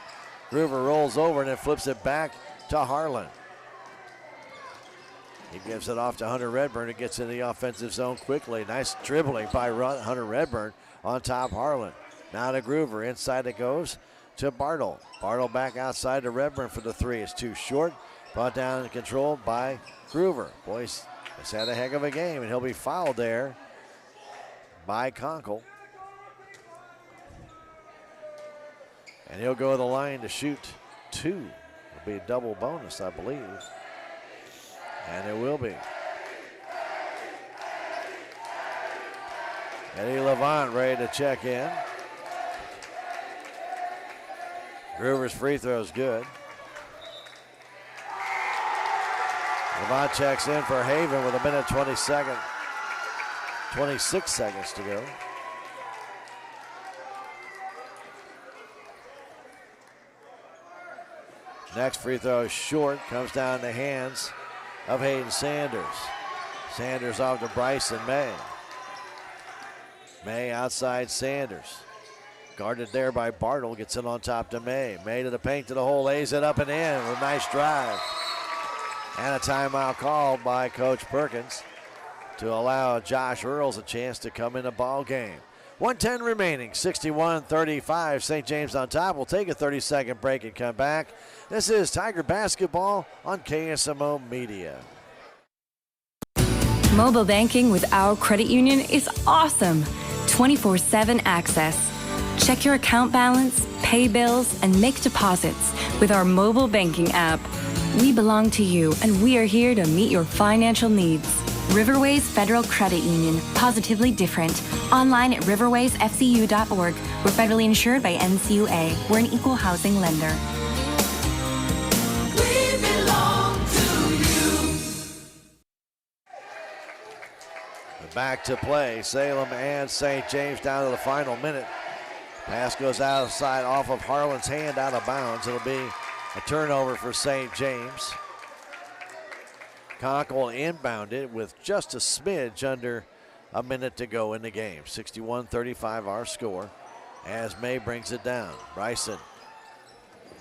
Groover rolls over and then flips it back to Harlan. He gives it off to Hunter Redburn. It gets in the offensive zone quickly. Nice dribbling by Hunter Redburn on top Harlan. Now to Groover. Inside it goes to Bartle. Bartle back outside to Redburn for the three. It's too short. Brought down and controlled by Groover. Boys has had a heck of a game, and he'll be fouled there by Conkle. And he'll go to the line to shoot 2. It'll be a double bonus, I believe. And it will be. Eddie Levant ready to check in. Groover's free throw is good. Levant checks in for Haven with 1:22 26 seconds to go. Next free throw is short, comes down the hands of Hayden Sanders. Sanders off to Bryson May. May outside Sanders. Guarded there by Bartle, gets it on top to May. May to the paint, to the hole, lays it up and in with a nice drive. And a timeout called by Coach Perkins to allow Josh Earls a chance to come in the ball game. 1:10 remaining, 61-35. St. James on top. We'll take a 30-second break and come back. This is Tiger Basketball on KSMO Media. Mobile banking with our credit union is awesome. 24/7 access. Check your account balance, pay bills, and make deposits with our mobile banking app. We belong to you, and we are here to meet your financial needs. Riverways Federal Credit Union, positively different. Online at riverwaysfcu.org. We're federally insured by NCUA. We're an equal housing lender. We belong to you. Back to play. Salem and St. James down to the final minute. Pass goes outside off of Harlan's hand, out of bounds. It'll be a turnover for St. James. Conkle inbounded with just a smidge under a minute to go in the game. 61-35 our score as May brings it down. Bryson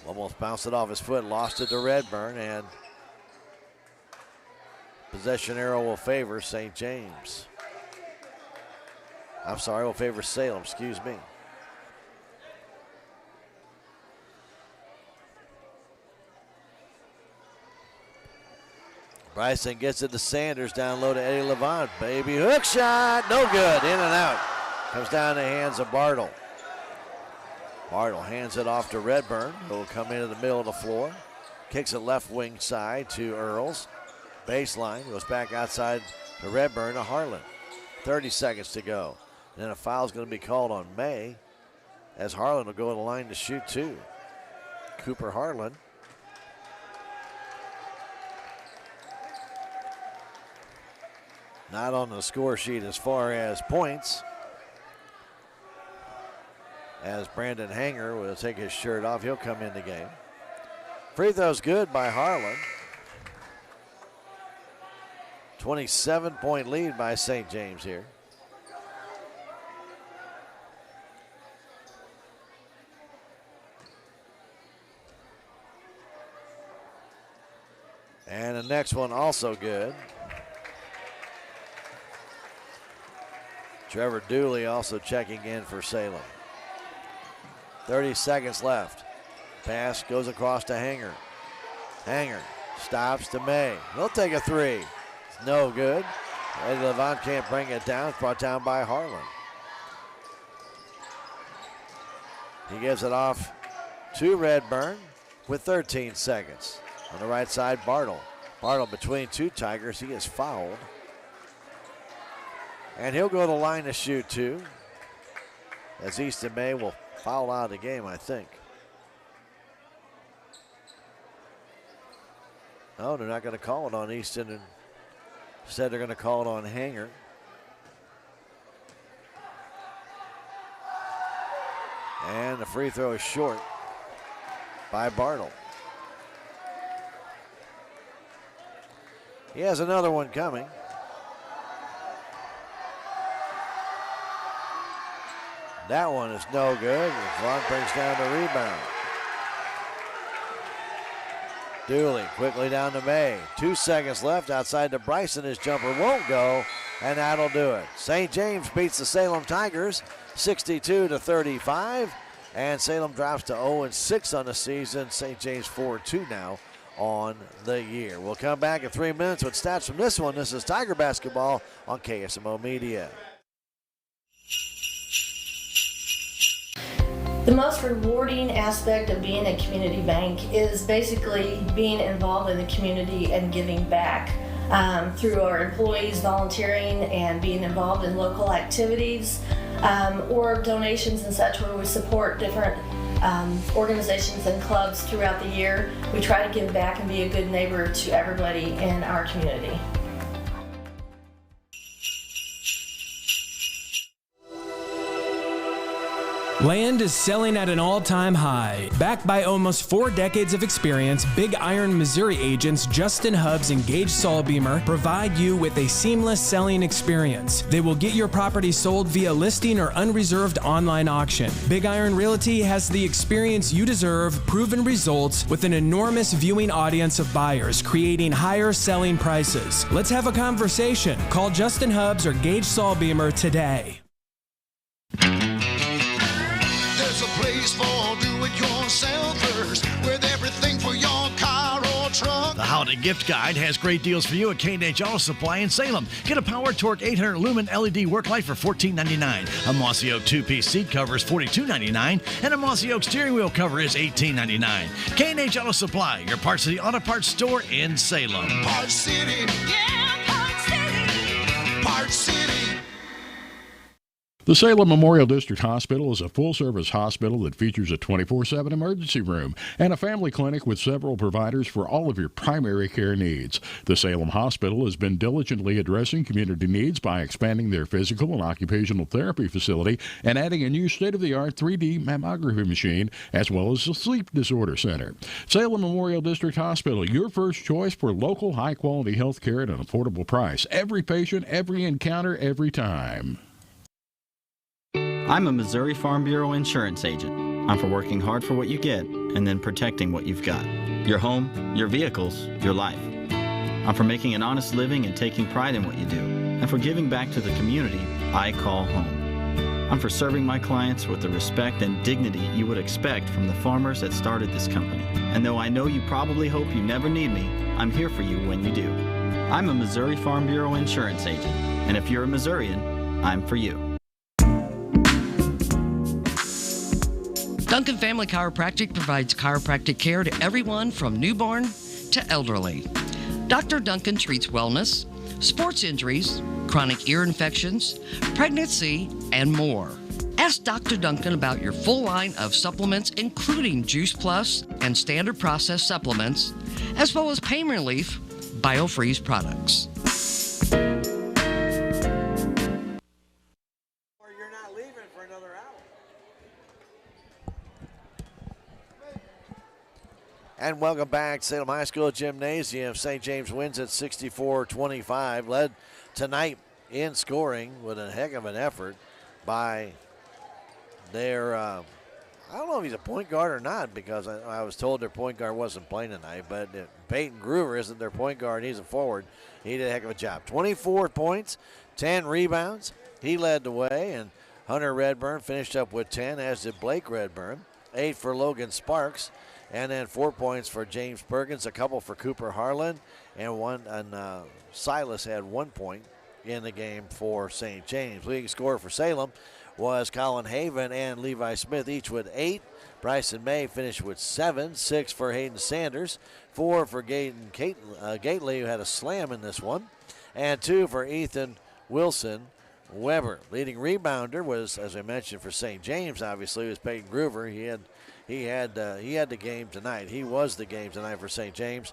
almost bounced it off his foot, lost it to Redburn, and possession arrow will favor St. James. I'm sorry, will favor Salem, excuse me. Bryson gets it to Sanders, down low to Eddie Levant. Baby hook shot, no good, in and out. Comes down the hands of Bartle. Bartle hands it off to Redburn, who will come into the middle of the floor. Kicks it left wing side to Earls. Baseline, goes back outside to Redburn to Harlan. 30 seconds to go. And then a foul's going to be called on May, as Harlan will go to the line to shoot two. Cooper Harlan. Not on the score sheet as far as points, as Brandon Hanger will take his shirt off. He'll come in the game. Free throw's good by Harlan. 27-point lead by St. James here. And the next one also good. Trevor Dooley also checking in for Salem. 30 seconds left. Pass goes across to Hanger. Hanger stops to May. He'll take a three. It's no good. Eddie Levant can't bring it down. It's brought down by Harlan. He gives it off to Redburn with 13 seconds. On the right side, Bartle. Bartle between two Tigers. He is fouled. And he'll go to the line to shoot two, as Easton May will foul out of the game, I think. No, they're not going to call it on Easton, and instead they're going to call it on Hanger. And the free throw is short by Bartle. He has another one coming. That one is no good. Vaughn brings down the rebound. Dooley quickly down to May. 2 seconds left outside to Bryson. His jumper won't go, and that'll do it. St. James beats the Salem Tigers 62-35, and Salem drops to 0-6 on the season. St. James 4-2 now on the year. We'll come back in 3 minutes with stats from this one. This is Tiger Basketball on KSMO Media. The most rewarding aspect of being a community bank is basically being involved in the community and giving back through our employees volunteering and being involved in local activities or donations and such, where we support different organizations and clubs throughout the year. We try to give back and be a good neighbor to everybody in our community. Land is selling at an all-time high. Backed by almost 4 decades of experience, Big Iron Missouri agents Justin Hubbs and Gage Saulbeamer provide you with a seamless selling experience. They will get your property sold via listing or unreserved online auction. Big Iron Realty has the experience you deserve, proven results, with an enormous viewing audience of buyers, creating higher selling prices. Let's have a conversation. Call Justin Hubbs or Gage Saulbeamer today. There's a place for do-it-yourselfers with everything for your car or truck. The Holiday Gift Guide has great deals for you at K&H Auto Supply in Salem. Get a Power Torque 800 lumen LED work light for $14.99. A Mossy Oak 2-piece seat cover is $42.99. And a Mossy Oak steering wheel cover is $18.99. K&H Auto Supply, your Parts City Auto Parts store in Salem. Parts City. Yeah, Parts City. Parts City. The Salem Memorial District Hospital is a full-service hospital that features a 24/7 emergency room and a family clinic with several providers for all of your primary care needs. The Salem Hospital has been diligently addressing community needs by expanding their physical and occupational therapy facility and adding a new state-of-the-art 3D mammography machine, as well as a sleep disorder center. Salem Memorial District Hospital, your first choice for local high-quality health care at an affordable price. Every patient, every encounter, every time. I'm a Missouri Farm Bureau insurance agent. I'm for working hard for what you get and then protecting what you've got. Your home, your vehicles, your life. I'm for making an honest living and taking pride in what you do, and for giving back to the community I call home. I'm for serving my clients with the respect and dignity you would expect from the farmers that started this company. And though I know you probably hope you never need me, I'm here for you when you do. I'm a Missouri Farm Bureau insurance agent, and if you're a Missourian, I'm for you. Duncan Family Chiropractic provides chiropractic care to everyone from newborn to elderly. Dr. Duncan treats wellness, sports injuries, chronic ear infections, pregnancy, and more. Ask Dr. Duncan about your full line of supplements, including Juice Plus and standard process supplements, as well as pain relief, BioFreeze products. And welcome back. Salem High School Gymnasium. St. James wins at 64-25. Led tonight in scoring with a heck of an effort by their, I don't know if he's a point guard or not, because I was told their point guard wasn't playing tonight, but Peyton Groover isn't their point guard. He's a forward. He did a heck of a job. 24 points, 10 rebounds. He led the way, and Hunter Redburn finished up with 10, as did Blake Redburn. 8 for Logan Sparks. And then 4 points for James Perkins, a couple for Cooper Harlan, and Silas had 1 point in the game for St. James. Leading scorer for Salem was Colin Haven and Levi Smith, each with 8. Bryson May finished with 7, 6 for Hayden Sanders, 4 for Gaten Gately, who had a slam in this one, and 2 for Ethan Wilson Weber. Leading rebounder was, as I mentioned, for St. James, obviously, was Peyton Groover. He had the game tonight. He was the game tonight for St. James.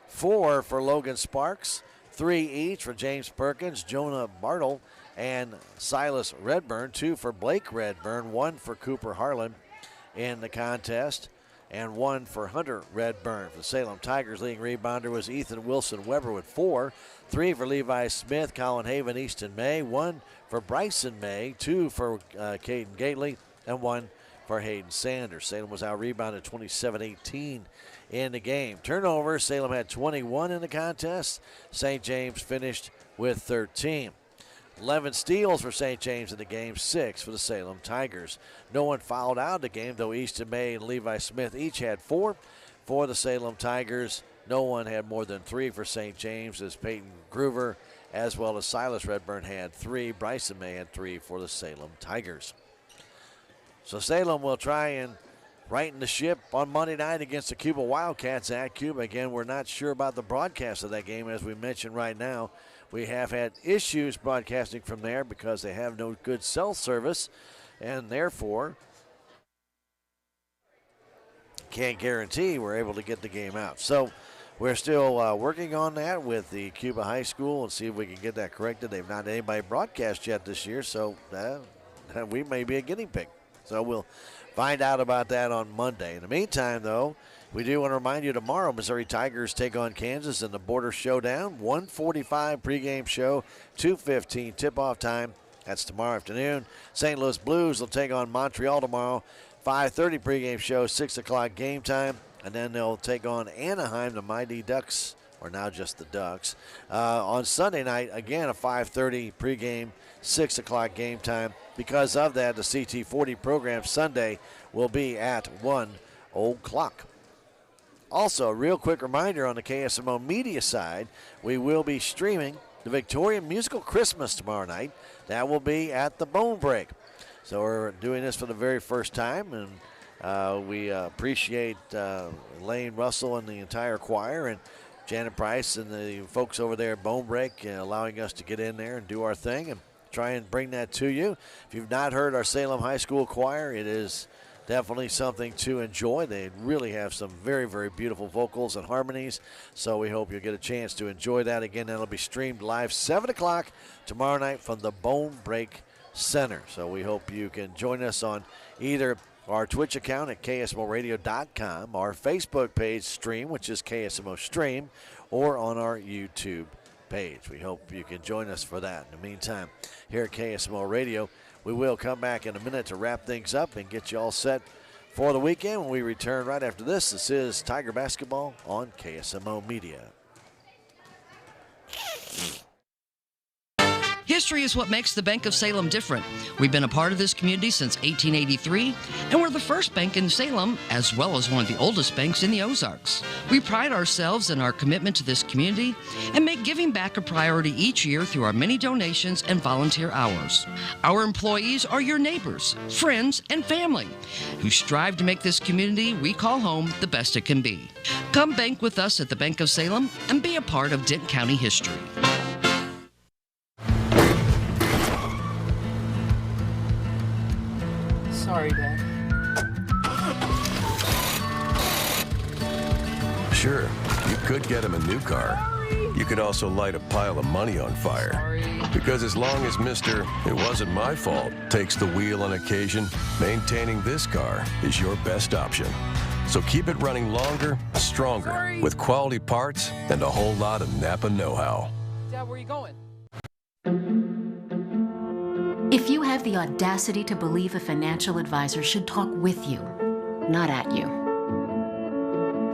4 for Logan Sparks, 3 each for James Perkins, Jonah Bartle, and Silas Redburn. 2 for Blake Redburn, 1 for Cooper Harlan in the contest, and 1 for Hunter Redburn. For the Salem Tigers, leading rebounder was Ethan Wilson Weber with 4. 3 for Levi Smith, Colin Haven, Easton May, 1 for Bryson May, 2 for Caden Gately, and 1 for Hayden Sanders. Salem was out-rebounded 27-18 in the game. Turnover, Salem had 21 in the contest. St. James finished with 13. 11 steals for St. James in the game, 6 for the Salem Tigers. No one fouled out of the game, though Easton May and Levi Smith each had 4 for the Salem Tigers. No one had more than 3 for St. James, as Peyton Groover as well as Silas Redburn had 3. Bryson May had 3 for the Salem Tigers. So Salem will try and righten the ship on Monday night against the Cuba Wildcats at Cuba. Again, we're not sure about the broadcast of that game, as we mentioned right now. We have had issues broadcasting from there because they have no good cell service, and therefore can't guarantee we're able to get the game out. So we're still working on that with the Cuba High School and see if we can get that corrected. They've not had anybody broadcast yet this year, so we may be a guinea pig. So we'll find out about that on Monday. In the meantime, though, we do want to remind you tomorrow, Missouri Tigers take on Kansas in the Border Showdown. 1:45 pregame show, 2:15 tip-off time. That's tomorrow afternoon. St. Louis Blues will take on Montreal tomorrow. 5:30 pregame show, 6 o'clock game time. And then they'll take on Anaheim, the Mighty Ducks, or now just the Ducks. On Sunday night, again, a 5:30 pregame, 6 o'clock game time. Because of that, the CT40 program Sunday will be at 1 o'clock. Also, a real quick reminder on the KSMO media side, we will be streaming the Victorian Musical Christmas tomorrow night. That will be at the Bone Break. So we're doing this for the very first time, and we appreciate Lane Russell and the entire choir and Janet Price and the folks over there at Bone Break allowing us to get in there and do our thing and try and bring that to you. If you've not heard our Salem High School choir, it is definitely something to enjoy. They really have some very, very beautiful vocals and harmonies, so we hope you'll get a chance to enjoy that. Again, that'll be streamed live 7 o'clock tomorrow night from the Bone Break Center. So we hope you can join us on either our Twitch account at ksmoradio.com, our Facebook page stream, which is KSMO Stream, or on our YouTube page. We hope you can join us for that. In the meantime, here at KSMO Radio, we will come back in a minute to wrap things up and get you all set for the weekend when we return right after this. This is Tiger Basketball on KSMO Media. History is what makes the Bank of Salem different. We've been a part of this community since 1883, and we're the first bank in Salem, as well as one of the oldest banks in the Ozarks. We pride ourselves in our commitment to this community and make giving back a priority each year through our many donations and volunteer hours. Our employees are your neighbors, friends, and family who strive to make this community we call home the best it can be. Come bank with us at the Bank of Salem and be a part of Dent County history. Sorry, Dad. Sure, you could get him a new car. You could also light a pile of money on fire. Because as long as Mr. It wasn't my fault takes the wheel on occasion, maintaining this car is your best option. So keep it running longer, stronger, with quality parts and a whole lot of Napa know-how. Dad, where are you going? If you have the audacity to believe a financial advisor should talk with you, not at you.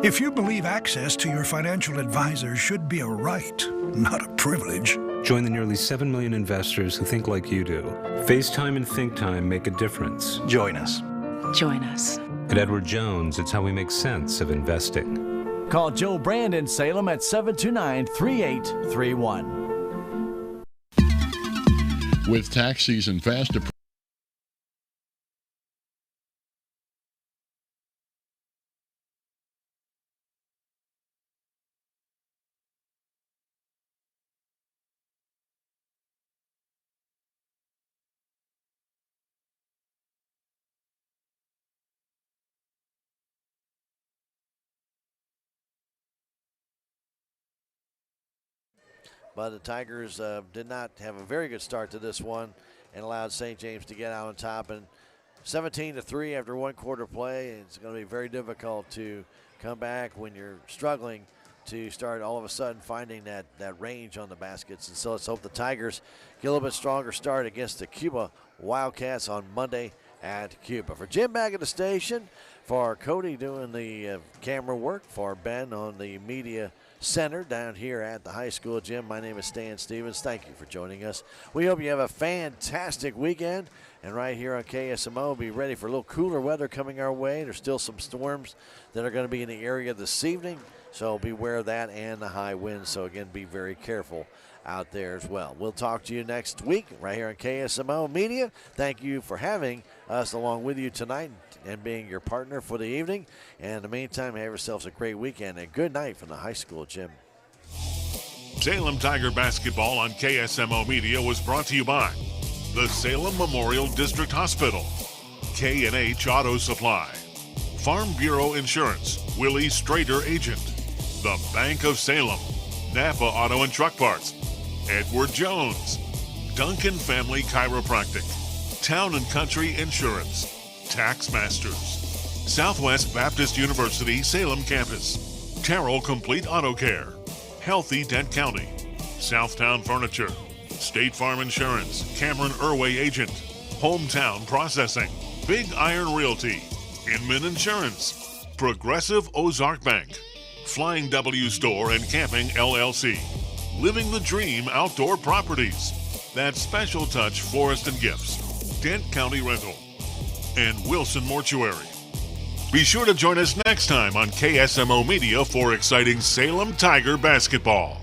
If you believe access to your financial advisor should be a right, not a privilege. Join the nearly 7 million investors who think like you do. FaceTime and Think Time make a difference. Join us. Join us. At Edward Jones, it's how we make sense of investing. Call Joe Brand in Salem at 729-3831. With tax season fast approaching, But the Tigers did not have a very good start to this one and allowed St. James to get out on top. And 17-3 after one quarter play, it's going to be very difficult to come back when you're struggling to start all of a sudden finding that range on the baskets. And so let's hope the Tigers get a little bit stronger start against the Cuba Wildcats on Monday at Cuba. For Jim back at the station, for Cody doing the camera work, for Ben on the media center down here at the high school gym, my name is Stan Stevens. Thank you for joining us. We hope you have a fantastic weekend. And right here on KSMO, be ready for a little cooler weather coming our way. There's still some storms that are going to be in the area this evening, so beware of that and the high winds. So again, be very careful out there as well. We'll talk to you next week right here on KSMO Media. Thank you for having us along with you tonight and being your partner for the evening. And in the meantime, have yourselves a great weekend and good night from the high school gym. Salem Tiger Basketball on KSMO Media was brought to you by the Salem Memorial District Hospital, K&H Auto Supply, Farm Bureau Insurance, Willie Strader Agent, the Bank of Salem, Napa Auto and Truck Parts, Edward Jones, Duncan Family Chiropractic, Town and Country Insurance, Tax Masters, Southwest Baptist University Salem Campus, Terrell Complete Auto Care, Healthy Dent County, Southtown Furniture, State Farm Insurance, Cameron Irway Agent, Hometown Processing, Big Iron Realty, Inman Insurance, Progressive Ozark Bank, Flying W Store and Camping LLC, Living the Dream Outdoor Properties, That Special Touch Florist and Gifts, Dent County Rental, and Wilson Mortuary. Be sure to join us next time on KSMO Media for exciting Salem Tiger basketball.